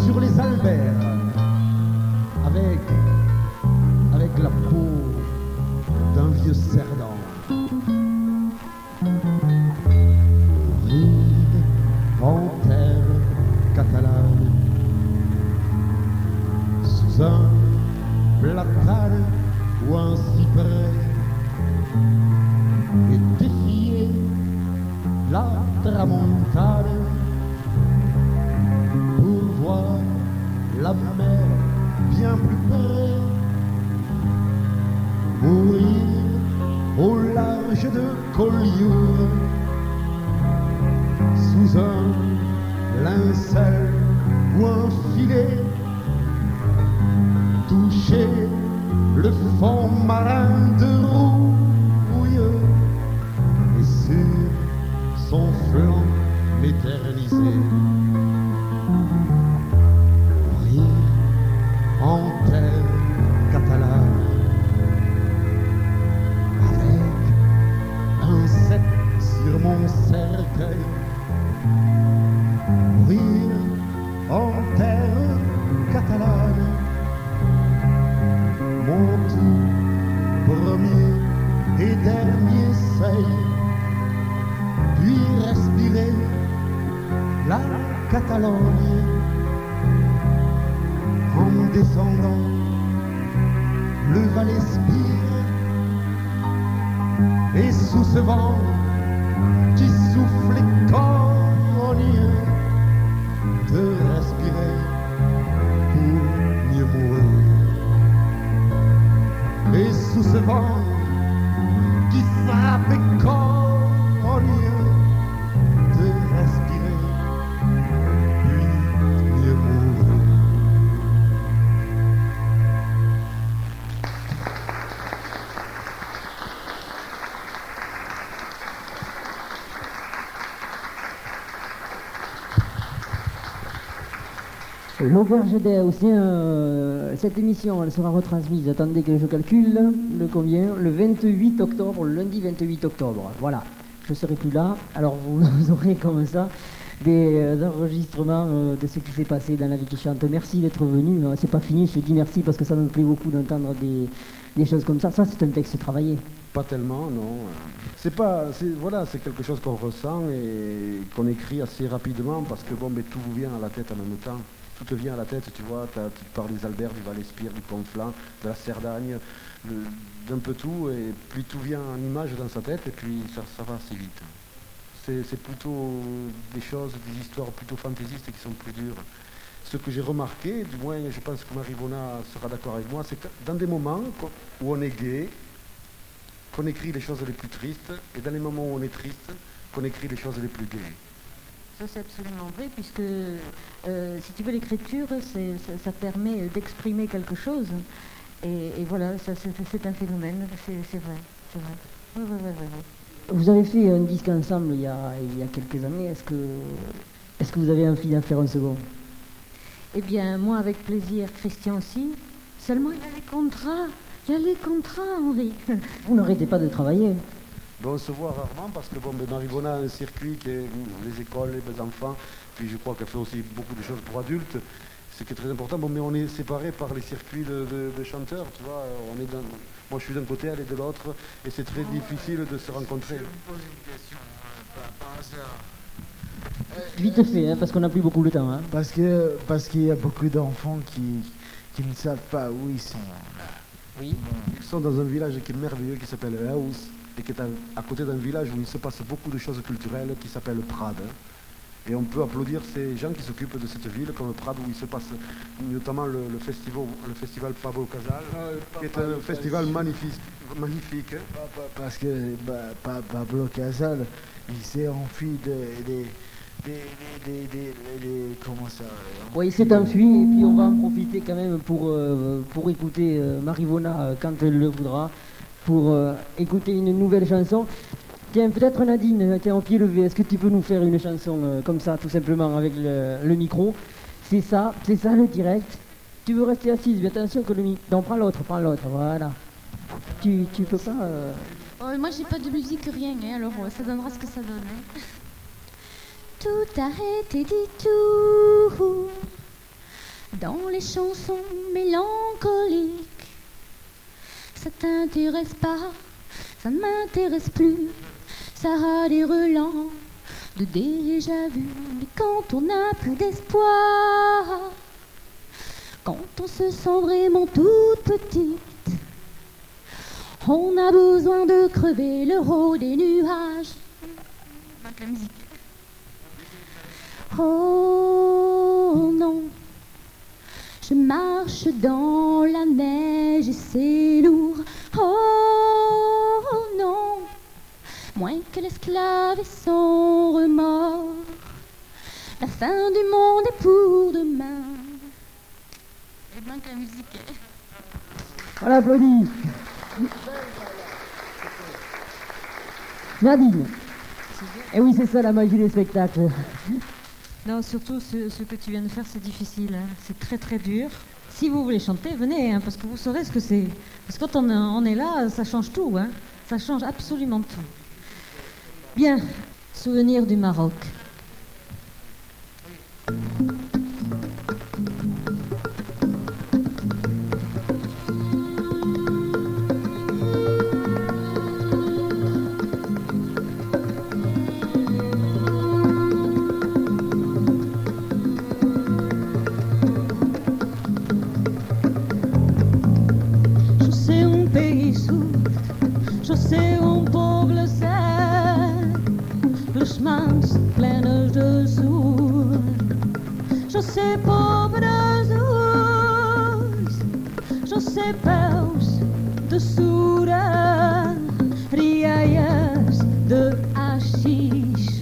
sur les Alberts avec la peau d'un vieux cerdan. Mourir en terre catalane, sous un platane ou un cyprès, et défier la tramontane pour voir la mer bien plus près. Mourir au large de Collioure, sous un linceul ou un filet, toucher le fond marin de Rouille et sur son flanc m'éterniser. Mourir en terre catalane, avec un 7 sur mon cercueil. Mourir en terre catalane, mon tout premier et dernier seuil, puis respirer la Catalogne en descendant, le Valais spire, et sous ce vent qui souffle et cogne, de respirer pour mieux mourir. Et sous ce vent qui frappe et cogne, de respirer puis mieux mourir. L'Auberge des Haussiens, cette émission elle sera retransmise, attendez que je calcule le combien, le 28 octobre, le lundi 28 octobre. Voilà, je serai plus là, alors vous aurez comme ça des enregistrements de ce qui s'est passé dans La Vie qui chante. Merci d'être venu, c'est pas fini, je te dis merci parce que ça me plaît beaucoup d'entendre des choses comme ça. Ça c'est un texte travaillé. Pas tellement, non. Voilà, c'est quelque chose qu'on ressent et qu'on écrit assez rapidement parce que bon, mais tout vous vient à la tête en même temps. Tout te vient à la tête, tu vois, tu parles des Albert, du Val-Espire, du Conflans, de la Cerdagne, d'un peu tout, et puis tout vient en image dans sa tête, et puis ça va assez vite. C'est plutôt des choses, des histoires plutôt fantaisistes qui sont plus dures. Ce que j'ai remarqué, du moins je pense que Marie-Bona sera d'accord avec moi, c'est que dans des moments où on est gai, qu'on écrit les choses les plus tristes, et dans les moments où on est triste, qu'on écrit les choses les plus gaies. Ça c'est absolument vrai, puisque si tu veux l'écriture, ça permet d'exprimer quelque chose. Et voilà, ça, c'est un phénomène, c'est vrai, c'est vrai. Oui, oui, oui, oui, oui. Vous avez fait un disque ensemble il y a quelques années, est-ce que vous avez envie d'en faire un second? Eh bien, moi avec plaisir, Christian aussi. Seulement il y a les contrats, Henri. Vous n'arrêtez pas de travailler. On se voit rarement parce que bon, Marie-Bona a un circuit qui est les écoles, les enfants, puis je crois qu'elle fait aussi beaucoup de choses pour adultes, ce qui est très important. Bon, mais on est séparés par les circuits de chanteurs, tu vois. Moi je suis d'un côté, elle est de l'autre, et c'est très difficile de se rencontrer. Je me pose une question par hasard. Vite fait, hein, parce qu'on n'a plus beaucoup de temps. Hein. Parce qu'il y a beaucoup d'enfants qui ne savent pas où ils sont. Oui. Ils sont dans un village qui est merveilleux, qui s'appelle Haus, et qui est à côté d'un village où il se passe beaucoup de choses culturelles, qui s'appelle Prades. Et on peut applaudir ces gens qui s'occupent de cette ville, comme Prades, où il se passe notamment le festival Pablo Casal, qui est un festival magnifique. Parce que Pablo Casal, il s'est enfui des comment ça Oui, il s'est enfui, et puis on va en profiter quand même pour écouter Marie-Bona quand elle le voudra, pour écouter une nouvelle chanson. Tiens, peut-être Nadine, tiens, au pied levé, est-ce que tu peux nous faire une chanson comme ça, tout simplement, avec le micro? C'est ça le direct. Tu veux rester assise, mais attention que le micro... Non, prends l'autre, voilà. Tu peux pas... Oh, moi, j'ai pas de musique, rien, hein, alors ça donnera ce que ça donne. Hein. Tout a été dit tout dans les chansons mélancoliques. Ça t'intéresse pas, ça ne m'intéresse plus. Ça a des relents de déjà vu. Mais quand on n'a plus d'espoir, quand on se sent vraiment toute petite, on a besoin de crever le haut des nuages. La musique. Oh non, je marche dans la neige et c'est lourd. Oh non, moins que l'esclave et son remords. La fin du monde est pour demain. Et bien que la musique est... Voilà, applaudis. Nadine. Et oui, c'est ça la magie des spectacles. Non, surtout ce que tu viens de faire, c'est difficile. Hein. C'est très très dur. Si vous voulez chanter, venez, hein, parce que vous saurez ce que c'est. Parce que quand on est là, ça change tout. Hein. Ça change absolument tout. Bien, souvenir du Maroc. sais pauvres os, je sais paus de sura, riaias de haxixe.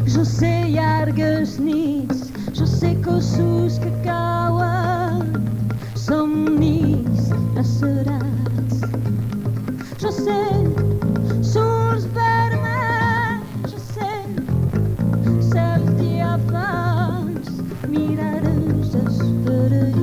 Je sais yargas nits, je sais cossos que cauen, somnis lacerats. Je sais surs vermells, je sais cels diafans, mirades esfereides.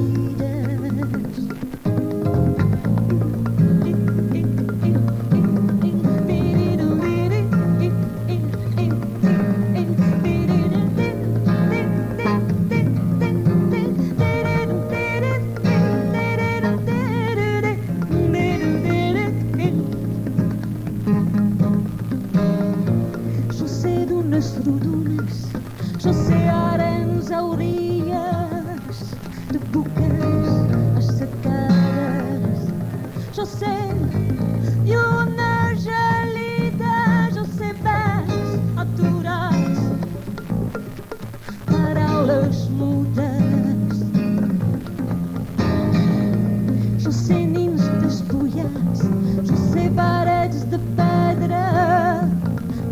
Je sais arens auries de buques assecades. Je sais una gelida, je sais bens aturats, paraules mudes. Je sais nins despullats, je sais parets de pedra,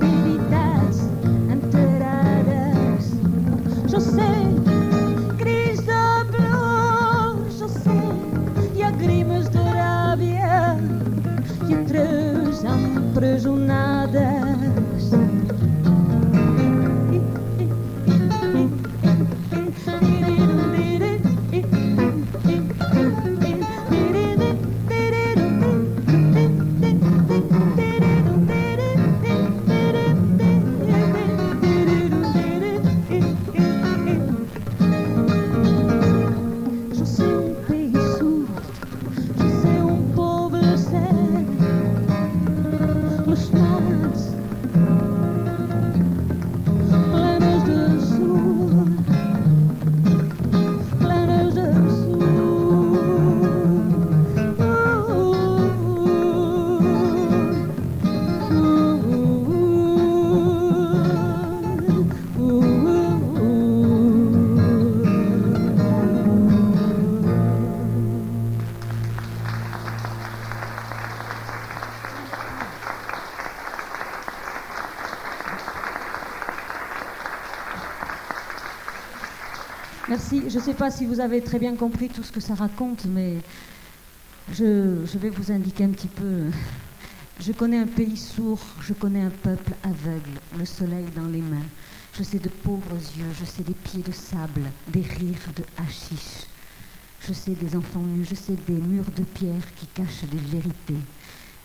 veritats enterrades. Je sais cris de plor, je sais llàgrimes de ràbia, lletres empresonades. Merci. Je ne sais pas si vous avez très bien compris tout ce que ça raconte, mais je vais vous indiquer un petit peu. Je connais un pays sourd, je connais un peuple aveugle, le soleil dans les mains. Je sais de pauvres yeux, je sais des pieds de sable, des rires de hashish. Je sais des enfants nus, je sais des murs de pierre qui cachent des vérités.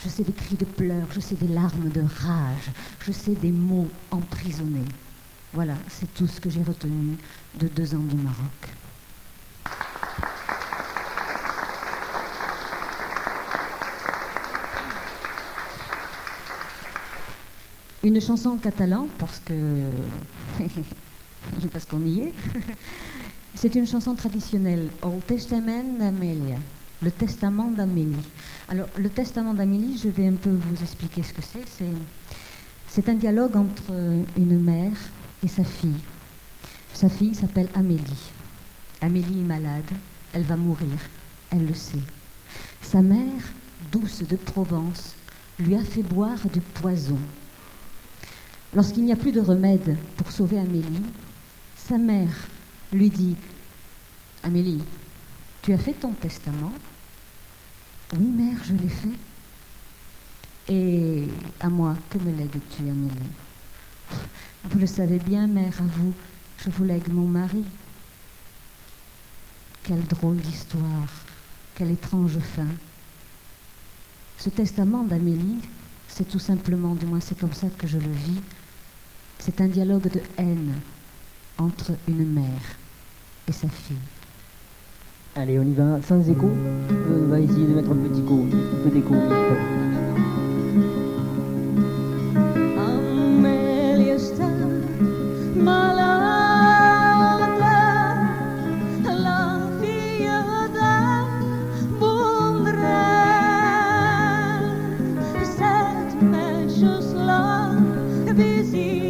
Je sais des cris de pleurs, je sais des larmes de rage, je sais des mots emprisonnés. Voilà, c'est tout ce que j'ai retenu de 2 ans du Maroc. Une chanson en catalan, parce qu'on y est. C'est une chanson traditionnelle, El Testament d'Amélie, le testament d'Amélie. Alors, le testament d'Amélie, je vais un peu vous expliquer ce que c'est. C'est un dialogue entre une mère et sa fille. Sa fille s'appelle Amélie. Amélie est malade, elle va mourir, elle le sait. Sa mère, douce de Provence, lui a fait boire du poison. Lorsqu'il n'y a plus de remède pour sauver Amélie, sa mère lui dit « Amélie, tu as fait ton testament ?»« Oui, mère, je l'ai fait. »« Et à moi, que me lègues-tu, Amélie ?»« Vous le savez bien, mère, à vous, je vous lègue mon mari. » Quelle drôle d'histoire, quelle étrange fin. Ce testament d'Amélie, c'est tout simplement, du moins c'est comme ça que je le vis, c'est un dialogue de haine entre une mère et sa fille. Allez, on y va, sans écho. On va essayer de mettre un petit écho, un peu d'écho. Amélie está malade, la fille d'un bon rêve. Cette mèche-là visite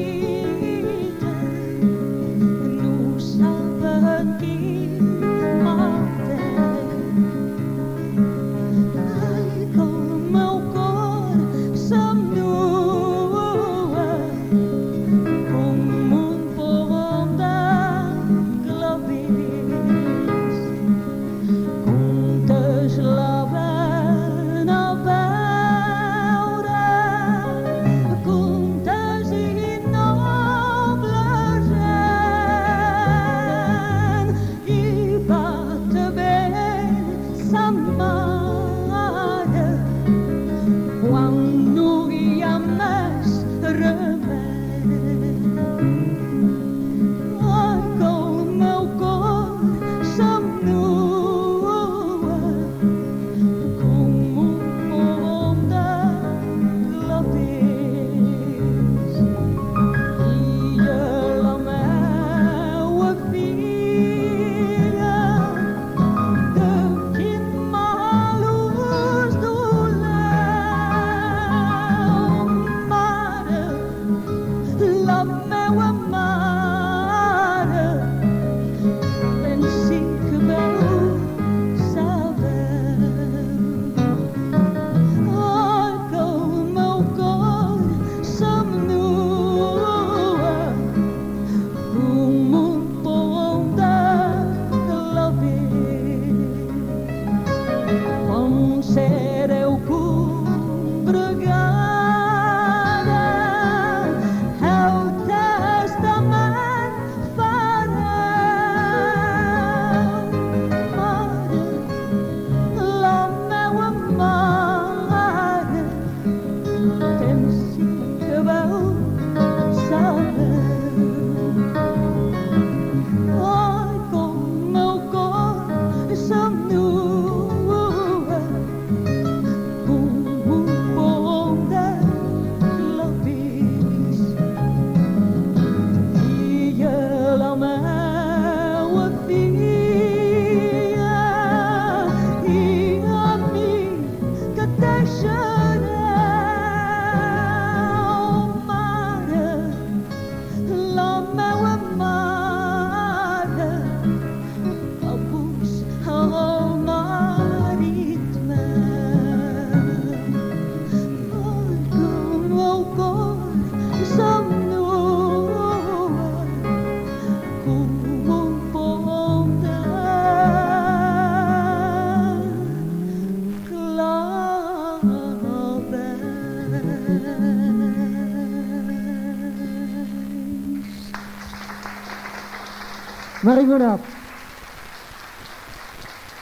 Marie-Vona.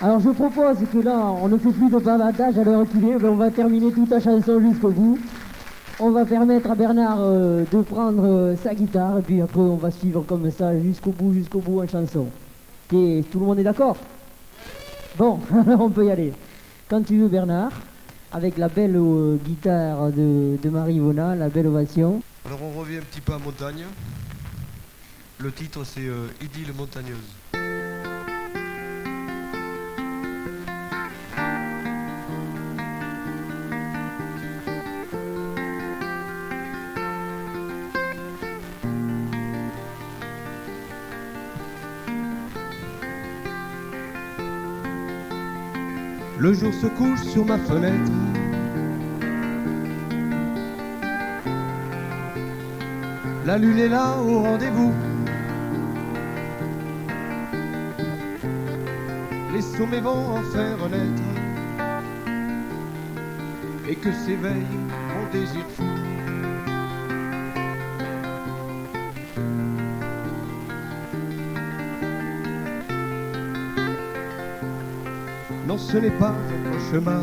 Alors je propose que là, on ne fait plus de bavardage à l'heure qu'il est, on va terminer toute la chanson jusqu'au bout. On va permettre à Bernard de prendre sa guitare et puis après on va suivre comme ça jusqu'au bout en chanson. Et tout le monde est d'accord? Bon, alors on peut y aller. Quand tu veux Bernard, avec la belle guitare de Marie-Vona, la belle ovation. Alors on revient un petit peu à montagne. Le titre c'est Idylle montagneuse. Le jour se couche sur ma fenêtre. La lune est là au rendez-vous. Les sommets vont enfin renaître. Et que s'éveille mon désir fou. Non, ce n'est pas un chemin.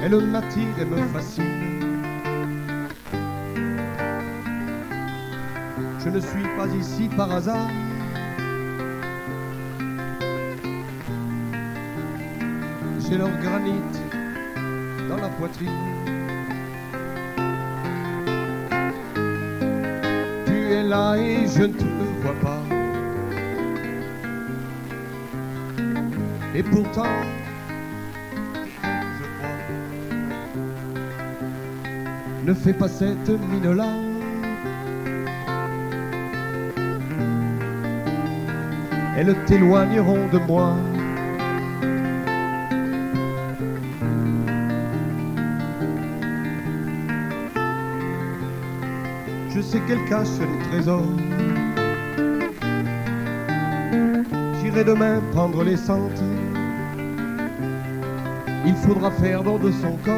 Elle m'attire et me fascine. Je ne suis pas ici par hasard. J'ai leur granit dans la poitrine. Tu es là et je ne te vois pas. Et pourtant, je crois, ne fais pas cette mine-là. Elles t'éloigneront de moi. Je sais qu'elle cache les trésors. J'irai demain prendre les cendres. Il faudra faire don de son corps.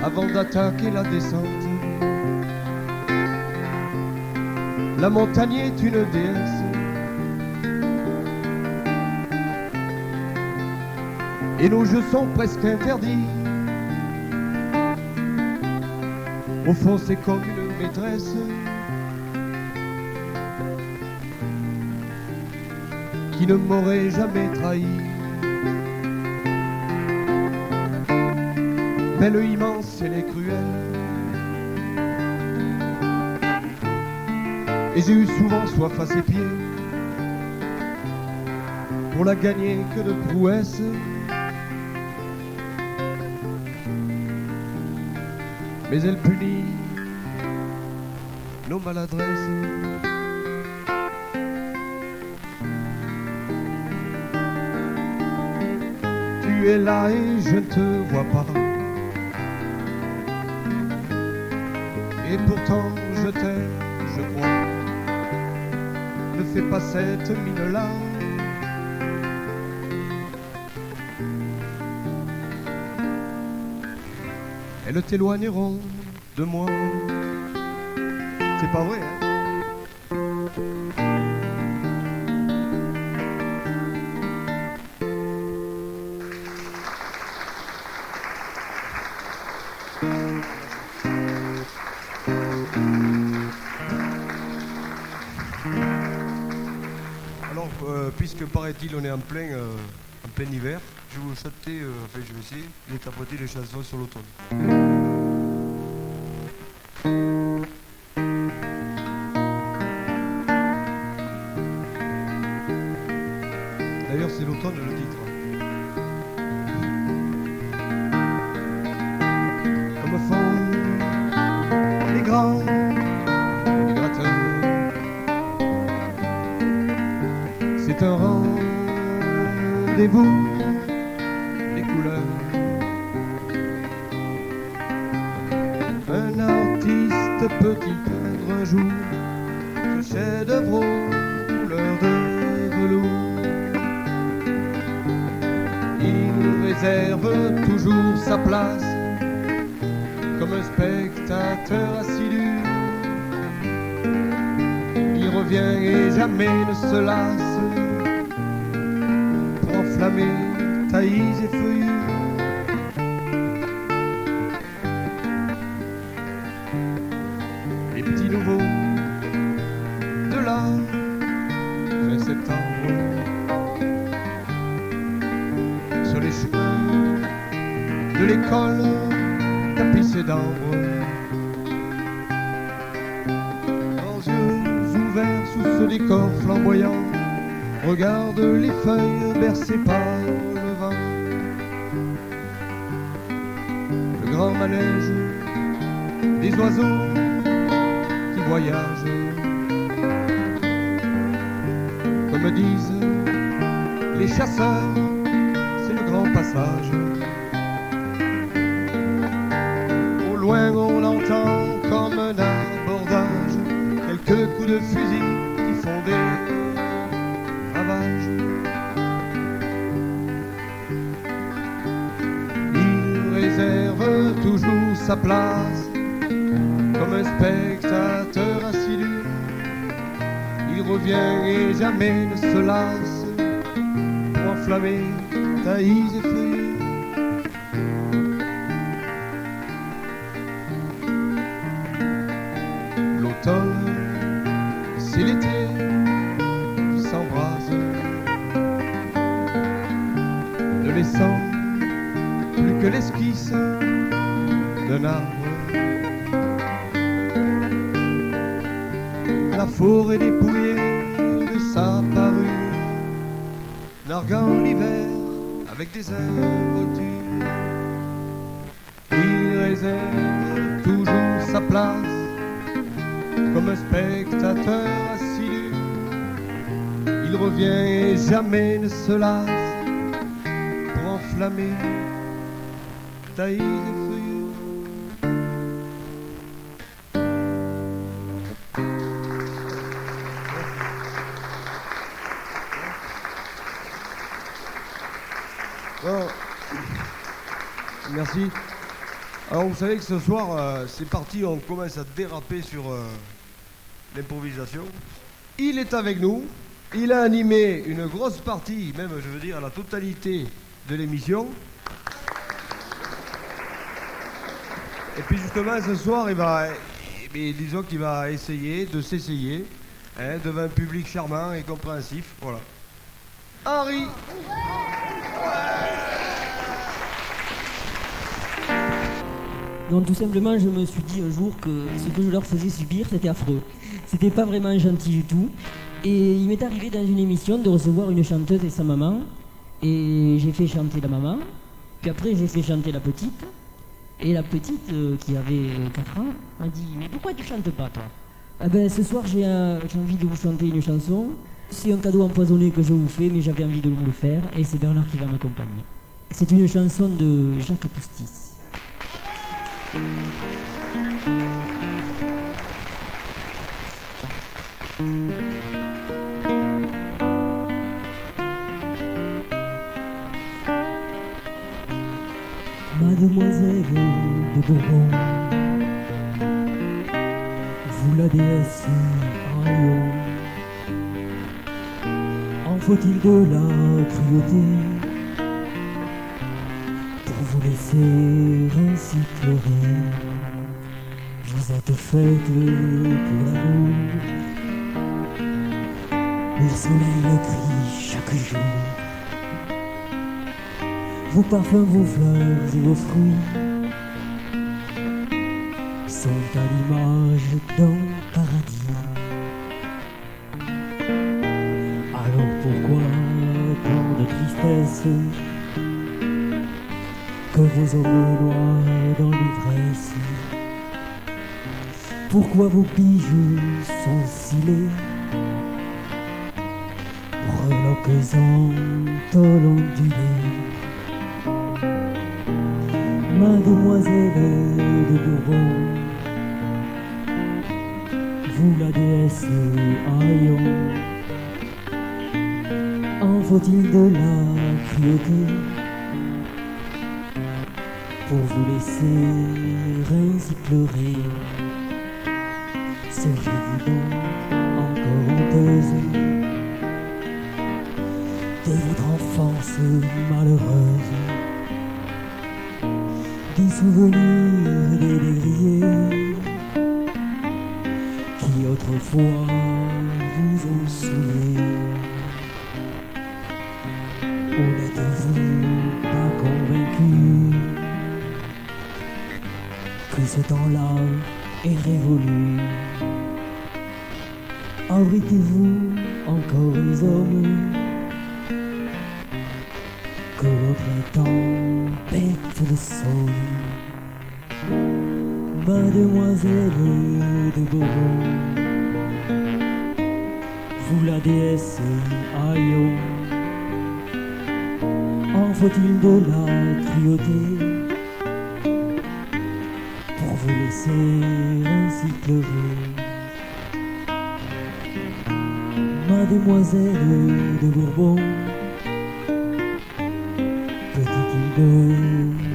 Avant d'attaquer la descente. La montagne est une déesse. et nos jeux sont presque interdits. Au fond, c'est comme une maîtresse qui ne m'aurait jamais trahi. Belle, immense, elle est cruelle, et j'ai eu souvent soif à ses pieds. Pour la gagner, que de prouesses. Mais elle punit nos maladresses. Tu es là et je ne te vois pas, et pourtant je t'aime, je crois. Ne fais pas cette mine-là. Elles t'éloigneront de moi. C'est pas vrai, hein? Alors, puisque paraît-il on est en plein hiver, je vais vous chanter, enfin je vais essayer d'interpréter les chansons sur l'automne. D'ailleurs c'est l'automne le titre. Comme font les grands migrateurs, c'est un rendez-vous des couleurs. Un artiste peut-il peindre un jour ce chef-d'œuvre aux couleurs de velours? Il réserve toujours sa place comme un spectateur assidu. Il revient et jamais ne se lasse pour enflammer taillis et feuillus. Les petits nouveaux de la fin septembre sur les chemins de l'école tapissés d'ambre, leurs yeux ouverts sous ce décor flamboyant regardent les feuilles bercées par le vent. Le grand manège des oiseaux qui voyagent, comme disent les chasseurs, c'est le grand passage. Au loin on entend comme un abordage quelques coups de fusil qui font des ravages. Il réserve toujours sa place comme un spectateur assidu. Il revient et jamais ne se lasse pour enflammer taillis et feuillus. L'automne, c'est l'été qui s'embrase, ne laissant plus que l'esquisse d'un arbre. La forêt dépouillée de sa parure, narguant l'hiver avec des involtures. Il réserve toujours sa place comme un spectateur assidu. Il revient et jamais ne se lasse pour enflammer taillis et feuillus. Bon. Merci. Alors vous savez que ce soir, c'est parti, on commence à déraper sur l'improvisation. Il est avec nous, il a animé une grosse partie, même je veux dire la totalité de l'émission. Et puis justement, ce soir, disons qu'il va essayer de s'essayer devant un public charmant et compréhensif. Voilà. Henri. Donc tout simplement, je me suis dit un jour que ce que je leur faisais subir, c'était affreux. C'était pas vraiment gentil du tout. Et il m'est arrivé dans une émission de recevoir une chanteuse et sa maman. Et j'ai fait chanter la maman. Puis après, j'ai fait chanter la petite. Et la petite, qui avait 4 ans, m'a dit « Mais pourquoi tu chantes pas, toi ?» Ah ben, ce soir, j'ai envie de vous chanter une chanson. C'est un cadeau empoisonné que je vous fais, mais j'avais envie de vous le faire. Et c'est Bernard qui va m'accompagner. C'est une chanson de Jacques Poustis. Mademoiselle de Bourbon, vous la déesse en rayon, en faut-il de la cruauté pour vous laisser ainsi pleurer? Vous êtes faite pour l'amour, le soleil le crie chaque jour. Vos parfums, vos fleurs et vos fruits sont à l'image d'un paradis. Alors pourquoi tant de tristesse que vos hommes noient dans l'ivresse? Pourquoi vos bijoux sont scellés, breloques en ondulés? Mademoiselle de Bourbon, vous la déesse en rayon, en faut-il de la cruauté pour vous laisser ainsi pleurer? Seriez-vous donc encore honteuse de votre enfance malheureuse, des souvenirs délabrés qui autrefois vous ont saoulé? Ou n'êtes-vous pas convaincu que ce temps-là est révolu? Abritez-vous encore les hommes que votre tempête de sol? Mademoiselle de Bourbon, vous la déesse Aïon, en faut-il de la cruauté pour vous laisser ainsi pleurer? Mademoiselle de Bourbon, petite île de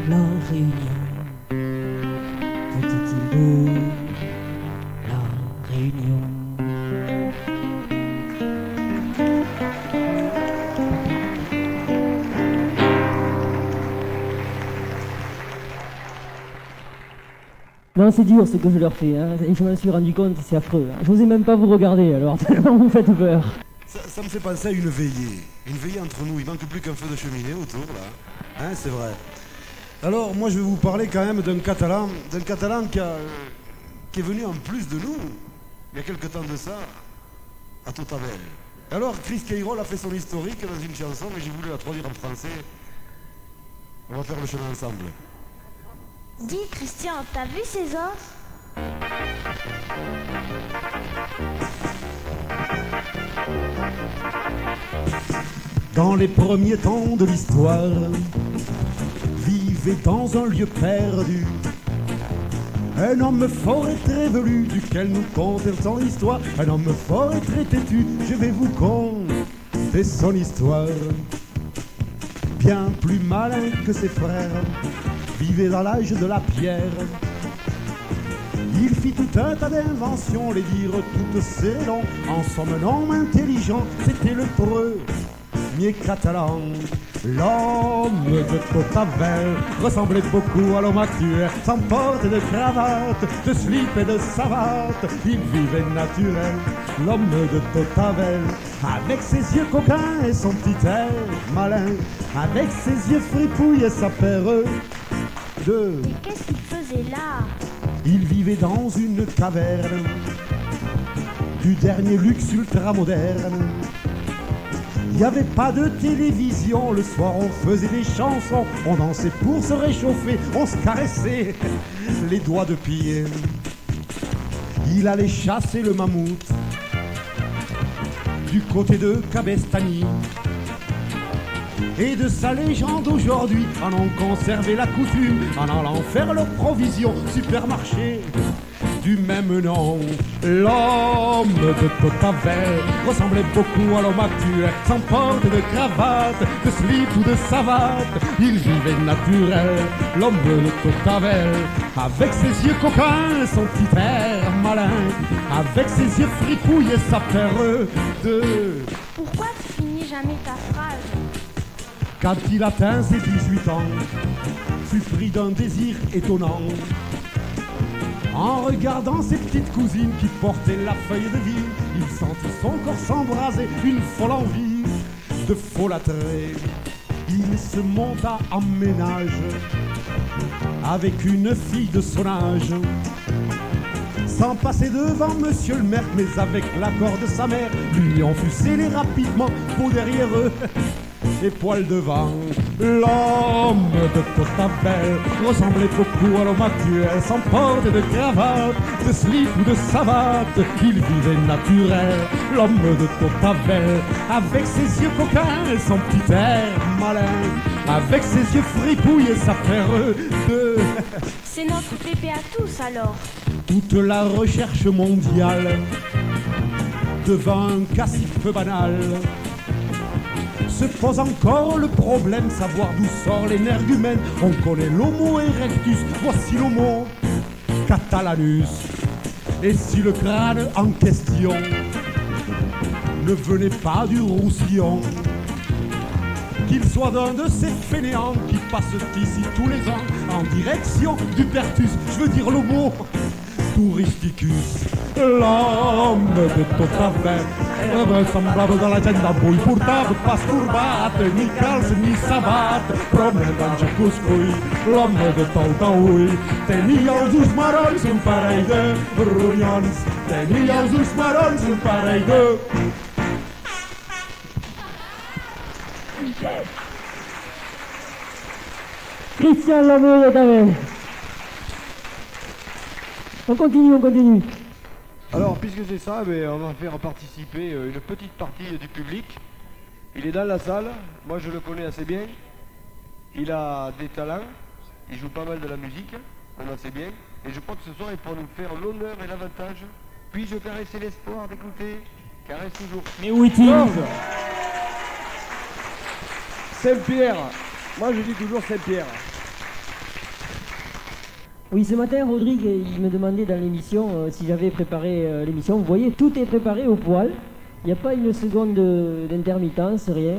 la Réunion, petite île de la Réunion. Non, c'est dur ce que je leur fais, hein. Et je m'en suis rendu compte, c'est affreux. Hein. Je n'osais même pas vous regarder, alors tellement vous faites peur. Ça me fait penser à une veillée entre nous. Il manque plus qu'un feu de cheminée autour, là. Hein, c'est vrai. Alors, moi, je vais vous parler quand même d'un Catalan qui est venu en plus de nous, il y a quelque temps de ça, à Totabel. Alors, Chris Cairol a fait son historique dans une chanson, et j'ai voulu la traduire en français. On va faire le chemin ensemble. Dis, Christian, t'as vu ces os? Dans les premiers temps de l'histoire, vivait dans un lieu perdu un homme fort et très velu, duquel nous contons son histoire. Un homme fort et très têtu, je vais vous conter son histoire. Bien plus malin que ses frères, vivait dans l'âge de la pierre. Il fit tout un tas d'inventions, les dire toutes ses noms. En somme, un homme intelligent, c'était le premier Catalan. L'homme de Cotavel ressemblait beaucoup à l'homme actuel, sans porte de cravate, de slip et de savate, il vivait naturel. L'homme de Cotavel, avec ses yeux coquins et son petit air malin, avec ses yeux fripouilles et sa paire de... Mais qu'est-ce qu'il faisait là? Il vivait dans une caverne du dernier luxe ultra-moderne. Il n'y avait pas de télévision, le soir on faisait des chansons, on dansait pour se réchauffer, on se caressait les doigts de pied. Il allait chasser le mammouth du côté de Cabestany. Et de sa légende aujourd'hui, en ont conservé la coutume, en allant faire leur provision, supermarché du même nom. L'homme de Cotavel ressemblait beaucoup à l'homme actuel, sans porte de cravate, de slip ou de savate, il vivait naturel. L'homme de Cotavel, avec ses yeux coquins, son petit air malin, avec ses yeux fripouilles et sa paire de... Pourquoi tu finis jamais ta phrase? Quand il atteint ses 18 ans, fut pris d'un désir étonnant. En regardant ses petites cousines qui portaient la feuille de vie, il sentit son corps s'embraser, une folle envie de folâtrer. Il se monta en ménage avec une fille de son âge, sans passer devant monsieur le maire, mais avec l'accord de sa mère, l'union fut scellée rapidement, peau derrière eux et poils devant. L'homme de Cotavel ressemblait beaucoup à l'homme actuel, sans porte de cravate, de slip ou de savate, il vivait naturel. L'homme de Cotavel, avec ses yeux coquins et son petit air malin, avec ses yeux fripouilles et sa paire de... C'est notre pépé à tous alors. Toute la recherche mondiale devant un casse peu banal se pose encore le problème, savoir d'où sort l'énergumène. On connaît l'homo erectus, voici l'homo catalanus. Et si le crâne en question ne venait pas du Roussillon, qu'il soit d'un de ces fainéants qui passent ici tous les ans en direction du Pertus, je veux dire l'homo touristicus. L'homme de Cotavel semblava dalla gent d'avui, portava pas corbat, ni calç ni sabat, però menjant cuscull. L'home de Taltaüll tenia els ulls marrons, un parell de ronyons, tenia els ulls marrons, un parell de... Christian Lamour de Tavel. On continue. Alors, puisque c'est ça, on va faire participer une petite partie du public. Il est dans la salle, moi je le connais assez bien. Il a des talents, il joue pas mal de la musique, on assez bien. Et je crois que ce soir, il pourra nous faire l'honneur et l'avantage. Puis-je caresser l'espoir d'écouter? Caresse toujours. Mais où est-il? Saint-Pierre. Moi je dis toujours Saint-Pierre. Oui, ce matin, Rodrigue, il me demandait dans l'émission si j'avais préparé l'émission. Vous voyez, tout est préparé au poil. Il n'y a pas une seconde d'intermittence, rien.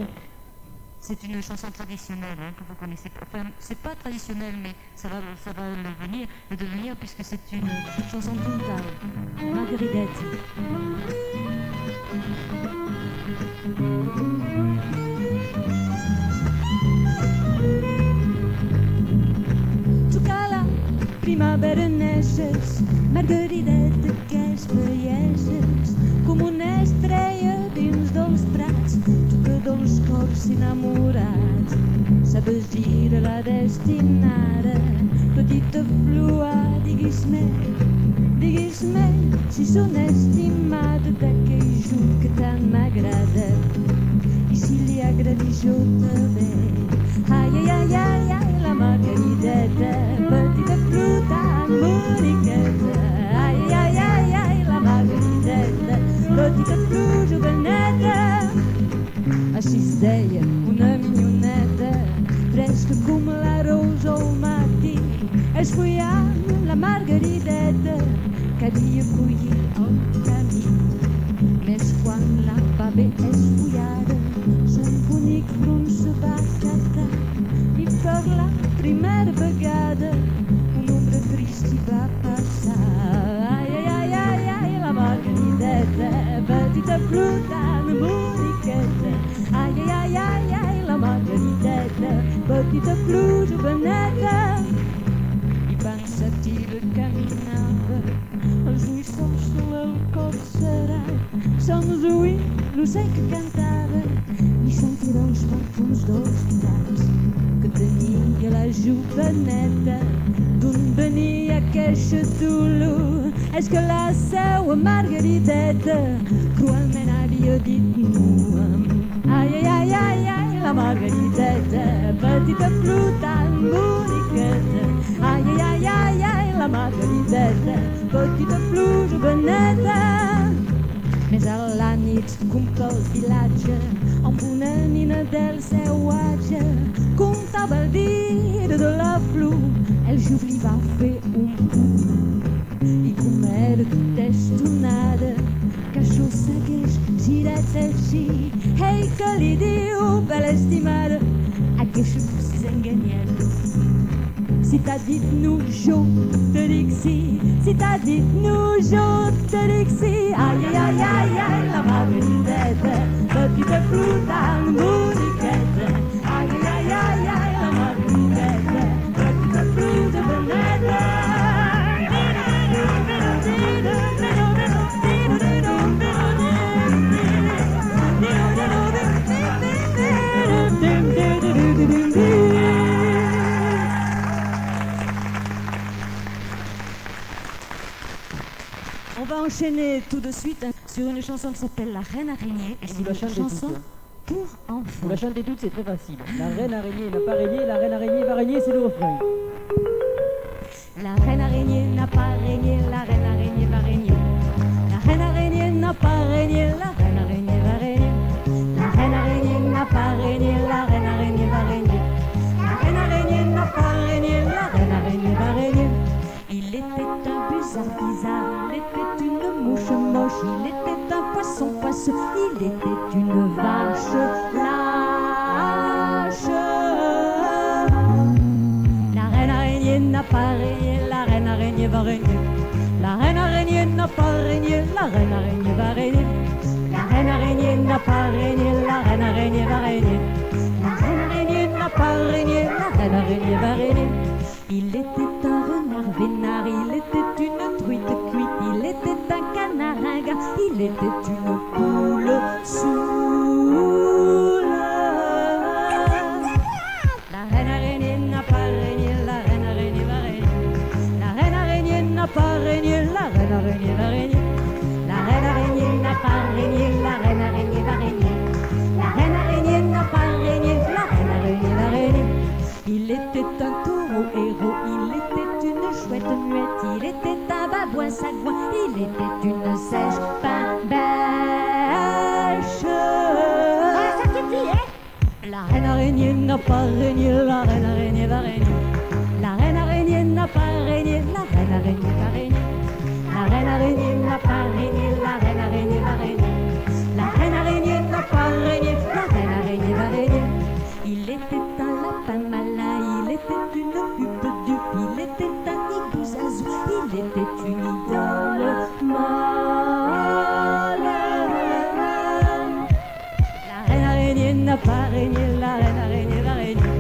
C'est une chanson traditionnelle que vous connaissez. Enfin, c'est pas traditionnel, mais ça va le devenir puisque c'est une chanson d'Untal, Margaridetti. Primavera neixes, Margarideta que espaieixes com una estrella dins dels prats, tocadors cors enamorats. Sabes gira la destinada, petita flua, diguis-me, si son estimada d'aquell junt que tant m'agrada. I si li agradi jo també. Ai, ai, ai, ai, ai, la Margarideta, petita fruta boniqueta. Ai, ai, ai, ai, la Margarideta, petita fruta joveneta. Així es deia una minyoneta, fresca com la rosa al matí, esfollant la Margarideta que havia collit al camí. Més quan la va bé esfollada, son bonic front se va quedar primera vegada un ombra triste va passar. Ai, ai, ai, ai, ai, la Margarideta, petita fruta na moniqueta. Ai, ai, ai, ai, ai, la Margarideta, petita fruta beneta. I pensativa caminava, els ulls sols el cor serà. Somos oït, no sé que cantava, i sentirà uns perfums dorats que tenia la joveneta. D'on venia aquesta dolor? És que la seua Margarideta cruelment havia dit no. Ai, ai, ai, ai, ai, la Margarideta, petita flotant boniqueta. Ai, ai, ai, ai, ai, la Margarideta, petita pluja beneta. Més a la nit, com que el vilatge, amb una nina del seu age, comptava el dia de la flor, el jove li va fer un punt. I com era tota estonada, que això segueix girat així, ei, que li diu, bel estimada, aquesta és enganyada. Si t'ha dit no, jo te dic sí. Si t'ha dit no, jo te dic sí. Ai, ai, ai, ai, ai, la Margarideta, petita flotant boniqueta. Ai, ai, ai, ai, ai, la Margarideta, petita flota beneta. On va enchaîner tout de suite sur une chanson qui s'appelle La Reine Araignée. Et c'est une chanson pour enfants. Vous la chantez toutes, c'est très facile. La Reine Araignée n'a pas régné, la Reine Araignée va régner, c'est le refrain. La Reine Araignée n'a pas régné, la Reine Araignée va régner. La Reine Araignée n'a pas régné, la Reine Araignée va régner. La Reine Araignée n'a pas régné, la Reine Araignée va régner. La Reine Araignée n'a pas régné, la Reine Araignée va régner. Il était un busard bizarre, il était une mouche moche, il était un poisson poisseux, il était une vache lâche. La Reine Araignée n'a pas régné, la Reine Araignée va régner. La Reine Araignée n'a pas régné, la Reine Araignée va régner. La Reine Araignée n'a pas régné, la Reine Araignée va régner. La Reine Araignée n'a pas régné, la Reine Araignée va régner. Il était un renard vénard, il était une truite cuite, il était un canard ringard, il était une poule soule. La Reine Araignée n'a pas régné, la Reine Araignée va régner. La Reine Araignée n'a pas régné, la Reine Araignée va régner. La Reine Araignée n'a pas régné, la Reine Araignée va régner. La Reine Araignée n'a pas régné, la Reine Araignée va régner. Il était un taureau héros, il était une chouette muette, il était un babouin sagouin, il était une sèche pain bêche. La Reine Araignée n'a pas régné, la Reine Araignée va régner. La Reine Araignée n'a pas régné, la Reine Araignée va régner. La Reine Araignée n'a pas régné, la Reine Araignée va régner. La Reine Araignée n'a pas régné, la Reine Araignée va régner. Il était un lapin malin, il était une pupe dupe, il était un hibou-zazou, il était une idole molle. La Reine Araignée n'a pas régné, la Reine Araignée va régner.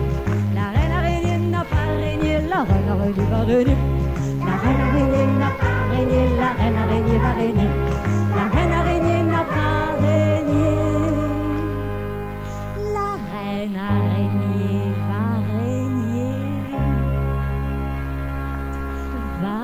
La Reine Araignée n'a pas régné, la Reine Araignée va régner. La Reine Araignée n'a pas régné, la Reine Araignée va régner. La Reine Araignée n'a pas régné. La Reine Araignée va régner. Va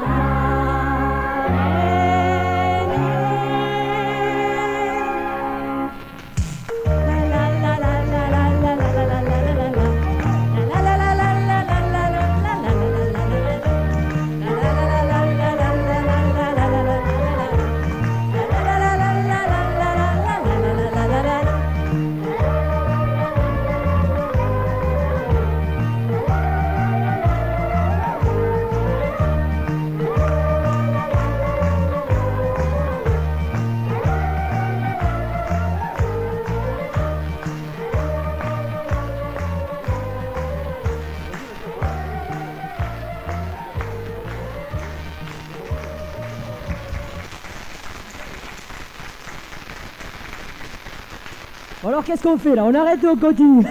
alors qu'est-ce qu'on fait là? On arrête ou on continue?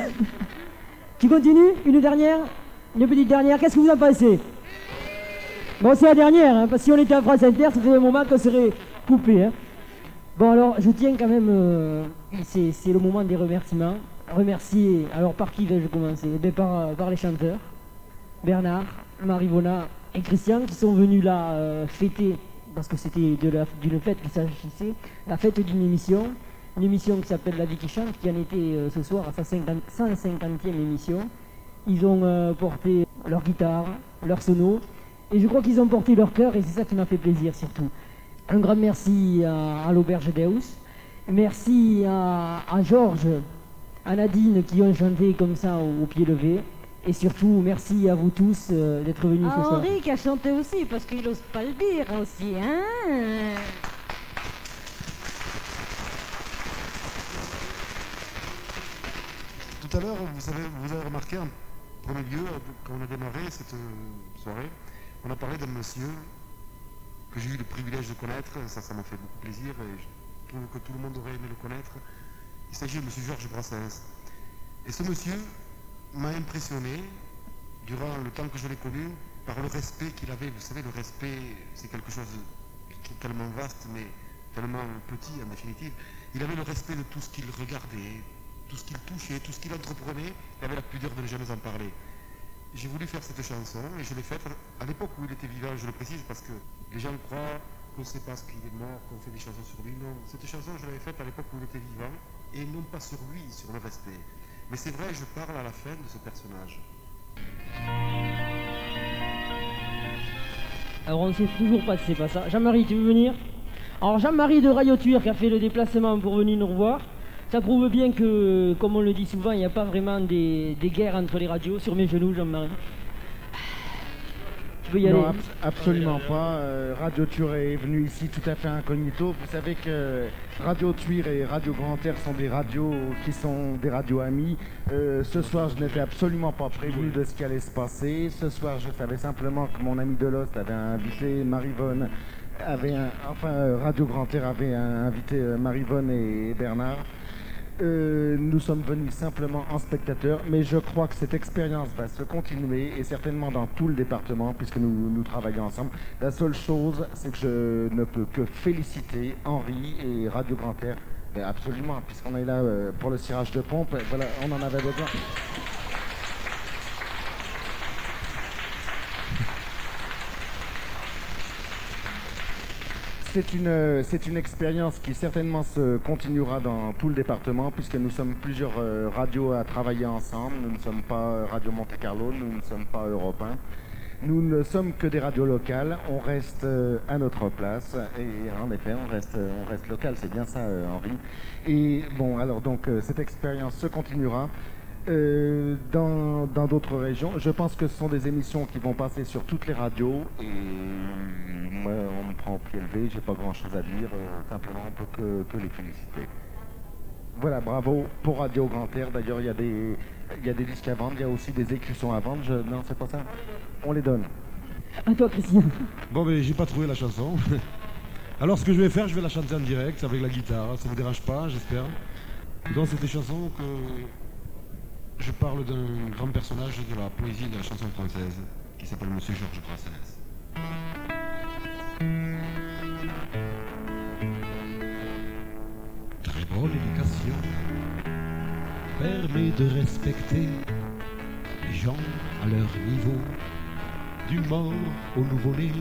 Tu continues? Une dernière? Une petite dernière? Qu'est-ce que vous en pensez? Bon, c'est la dernière, hein, parce que si on était à France Inter, ça fait un moment qu'on serait coupé. Hein. Bon, alors, je tiens quand même... c'est le moment des remerciements. Remercier... Alors, par qui vais-je commencer? Eh bien, par les chanteurs. Bernard, Marivona et Christian, qui sont venus là fêter, parce que c'était d'une fête qu'il s'agissait, la fête d'une émission. Une émission qui s'appelle La Vie qui chante, qui en était ce soir à sa 150e émission. Ils ont porté leur guitare, leur sono, et je crois qu'ils ont porté leur cœur, et c'est ça qui m'a fait plaisir surtout. Un grand merci à l'Auberge Deus, merci à Georges, à Nadine qui ont chanté comme ça au pied levé, et surtout merci à vous tous d'être venus ce soir. Henri qui a chanté aussi, parce qu'il n'ose pas le dire aussi, hein. Tout à l'heure, vous avez remarqué en premier lieu, quand on a démarré cette soirée, on a parlé d'un monsieur que j'ai eu le privilège de connaître, ça m'a fait beaucoup plaisir et je trouve que tout le monde aurait aimé le connaître. Il s'agit de monsieur Georges Brassens. Et ce monsieur m'a impressionné durant le temps que je l'ai connu par le respect qu'il avait. Vous savez, le respect, c'est quelque chose qui est tellement vaste, mais tellement petit en définitive. Il avait le respect de tout ce qu'il regardait, tout ce qu'il touchait, tout ce qu'il entreprenait. Il avait la pudeur de ne jamais en parler. J'ai voulu faire cette chanson et je l'ai faite à l'époque où il était vivant, je le précise, parce que les gens croient qu'on ne sait pas ce qu'il est mort, qu'on fait des chansons sur lui. Non, cette chanson, je l'avais faite à l'époque où il était vivant, et non pas sur lui, sur le respect. Mais c'est vrai, je parle à la fin de ce personnage. Alors on ne sait toujours pas si c'est pas ça. Jean-Marie, tu veux venir? Alors Jean-Marie de Radio Tuir qui a fait le déplacement pour venir nous revoir. Ça prouve bien que, comme on le dit souvent, il n'y a pas vraiment des guerres entre les radios. Sur mes genoux, Jean-Marie. Tu peux y aller? Non, absolument pas. Radio Tuir est venu ici tout à fait incognito. Vous savez que Radio Tuir et Radio Grand Air sont des radios qui sont des radios amies. Ce soir, je n'étais absolument pas prévenu de ce qui allait se passer. Ce soir, je savais simplement que mon ami Delost avait invité Marivonne, Radio Grand Air avait invité Marivonne et Bernard. Nous sommes venus simplement en spectateurs, mais je crois que cette expérience va se continuer et certainement dans tout le département puisque nous travaillons ensemble. La seule chose, c'est que je ne peux que féliciter Henri et Radio Grand Air, absolument, puisqu'on est là pour le cirage de pompe, voilà, on en avait besoin. C'est une expérience qui certainement se continuera dans tout le département puisque nous sommes plusieurs radios à travailler ensemble. Nous ne sommes pas Radio Monte Carlo, nous ne sommes pas Europe 1. Nous ne sommes que des radios locales, on reste à notre place et en effet on reste local, c'est bien ça Henri. Et bon alors donc cette expérience se continuera. Dans d'autres régions. Je pense que ce sont des émissions qui vont passer sur toutes les radios et moi on me prend au pied levé, j'ai pas grand chose à dire, simplement on peut que les féliciter. Voilà, bravo pour Radio Grand Air. D'ailleurs il y a des disques à vendre, il y a aussi des écussons à vendre, non c'est pas ça, on les donne. À toi Christian. Bon mais j'ai pas trouvé la chanson. Alors ce que je vais faire, je vais la chanter en direct avec la guitare, ça vous dérange pas j'espère. Donc c'est des chansons que je parle d'un grand personnage de la poésie de la chanson française qui s'appelle Monsieur Georges Brassens. Très bonne éducation permet de respecter les gens à leur niveau, du mort au nouveau-né.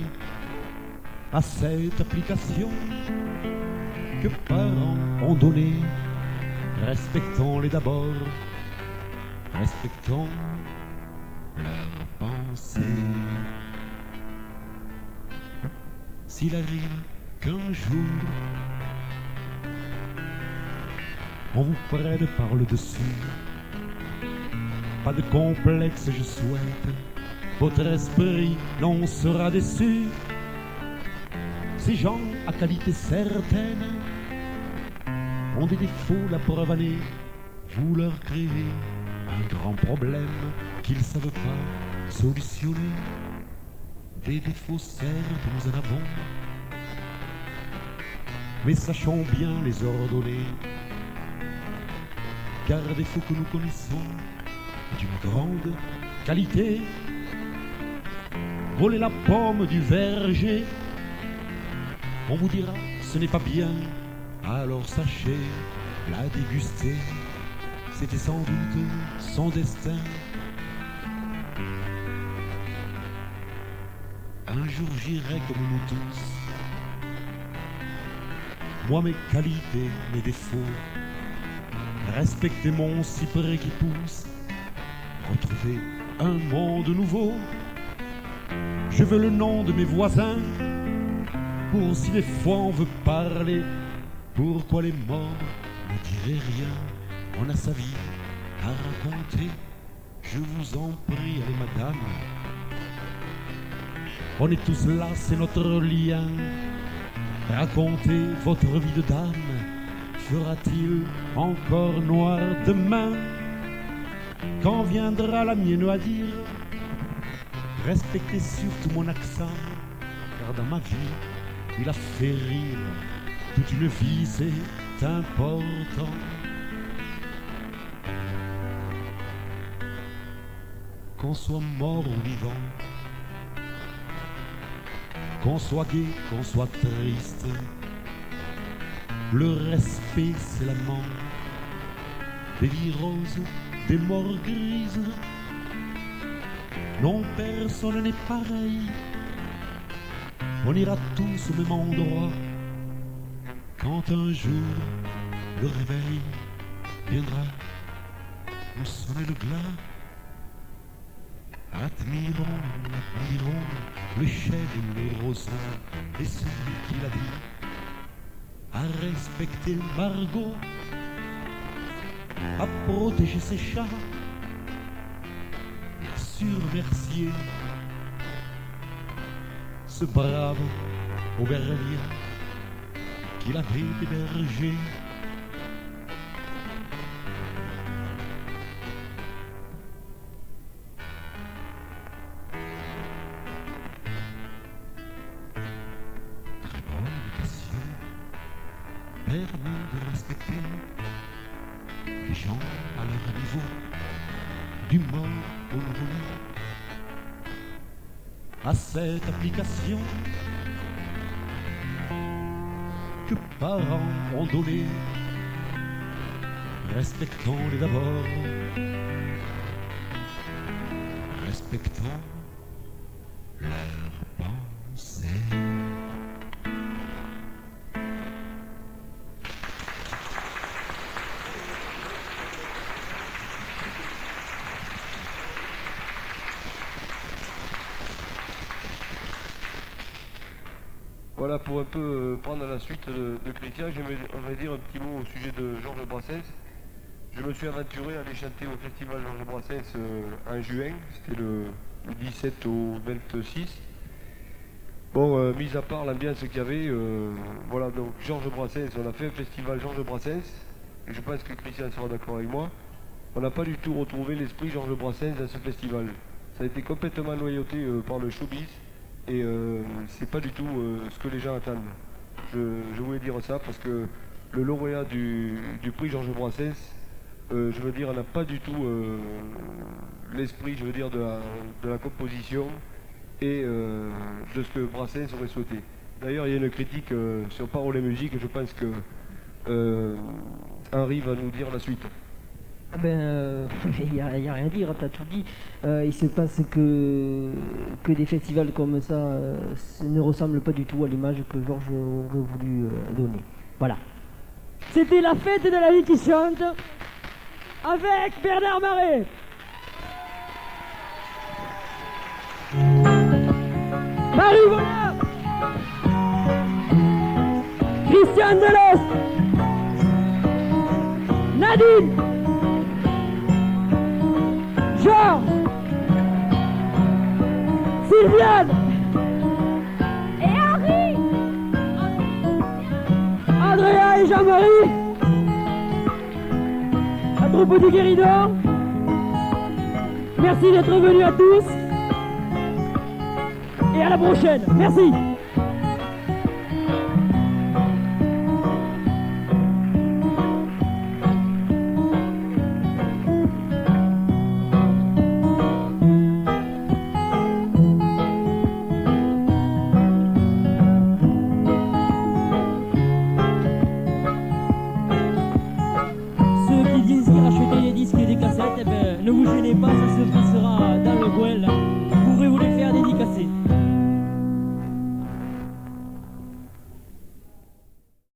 À cette application que parents ont donnée, respectons-les d'abord. Respectons leurs pensées. S'il arrive qu'un jour on vous prenne par le dessus, pas de complexe je souhaite, votre esprit n'en sera déçu. Ces gens à qualité certaine ont des défauts, la preuve en est, vous leur créez un grand problème qu'ils ne savent pas solutionner. Des défauts certes nous en avons, mais sachons bien les ordonner. car à défaut que nous connaissons d'une grande qualité. Voler la pomme du verger, on vous dira ce n'est pas bien, alors sachez la déguster. C'était sans doute son destin. Un jour j'irai comme nous tous, moi mes qualités, mes défauts, respecter mon cyprès qui pousse, retrouver un monde nouveau. Je veux le nom de mes voisins, pour si des fois on veut parler, pourquoi les morts ne diraient rien? On a sa vie à raconter, je vous en prie, allez madame. On est tous là, c'est notre lien. Racontez votre vie de dame. Fera-t-il encore noir demain? Quand viendra la mienne à dire? Respectez surtout mon accent, car dans ma vie, il a fait rire. Toute une vie, c'est important. Qu'on soit mort ou vivant, qu'on soit gai, qu'on soit triste, le respect c'est l'amant des vies roses, des morts grises. Non, personne n'est pareil, on ira tous au même endroit quand un jour le réveil viendra nous sonner le glas. Admirons le chef et le roseau et celui qui l'a dit à respecter Margot, à protéger ses chats et à surmercier ce brave aubergien qui l'avait hébergé. Permet de respecter les gens à leur niveau, du mort au nouveau. À cette application que parents ont donnée, respectons-les d'abord, respectons leurs pensées. Voilà, pour un peu prendre la suite de Christian, j'aimerais dire un petit mot au sujet de Georges Brassens. Je me suis aventuré à aller chanter au festival Georges Brassens en juin, c'était le 17 au 26. Bon, mis à part l'ambiance qu'il y avait, voilà, donc Georges Brassens, on a fait un festival Georges Brassens, et je pense que Christian sera d'accord avec moi. On n'a pas du tout retrouvé l'esprit Georges Brassens dans ce festival. Ça a été complètement noyauté par le showbiz. Et c'est pas du tout ce que les gens attendent. Je voulais dire ça parce que le lauréat du prix Georges Brassens, je veux dire, n'a pas du tout l'esprit, je veux dire, de la composition et de ce que Brassens aurait souhaité. D'ailleurs, il y a une critique sur Paroles et Musique, et je pense que Henri va nous dire la suite. Il n'y a rien à dire, t'as tout dit. Il se passe que des festivals comme ça ne ressemblent pas du tout à l'image que Georges aurait voulu donner. Voilà. C'était la fête de la vie qui chante avec Bernard Marais. Marie Voilà, Christian Deleuze, Nadine, Georges, Sylviane Et Henri, Andrea et Jean-Marie, un troupeau du Guéridon. Merci d'être venus à tous et à la prochaine. Merci. bougez les pas, ça se passe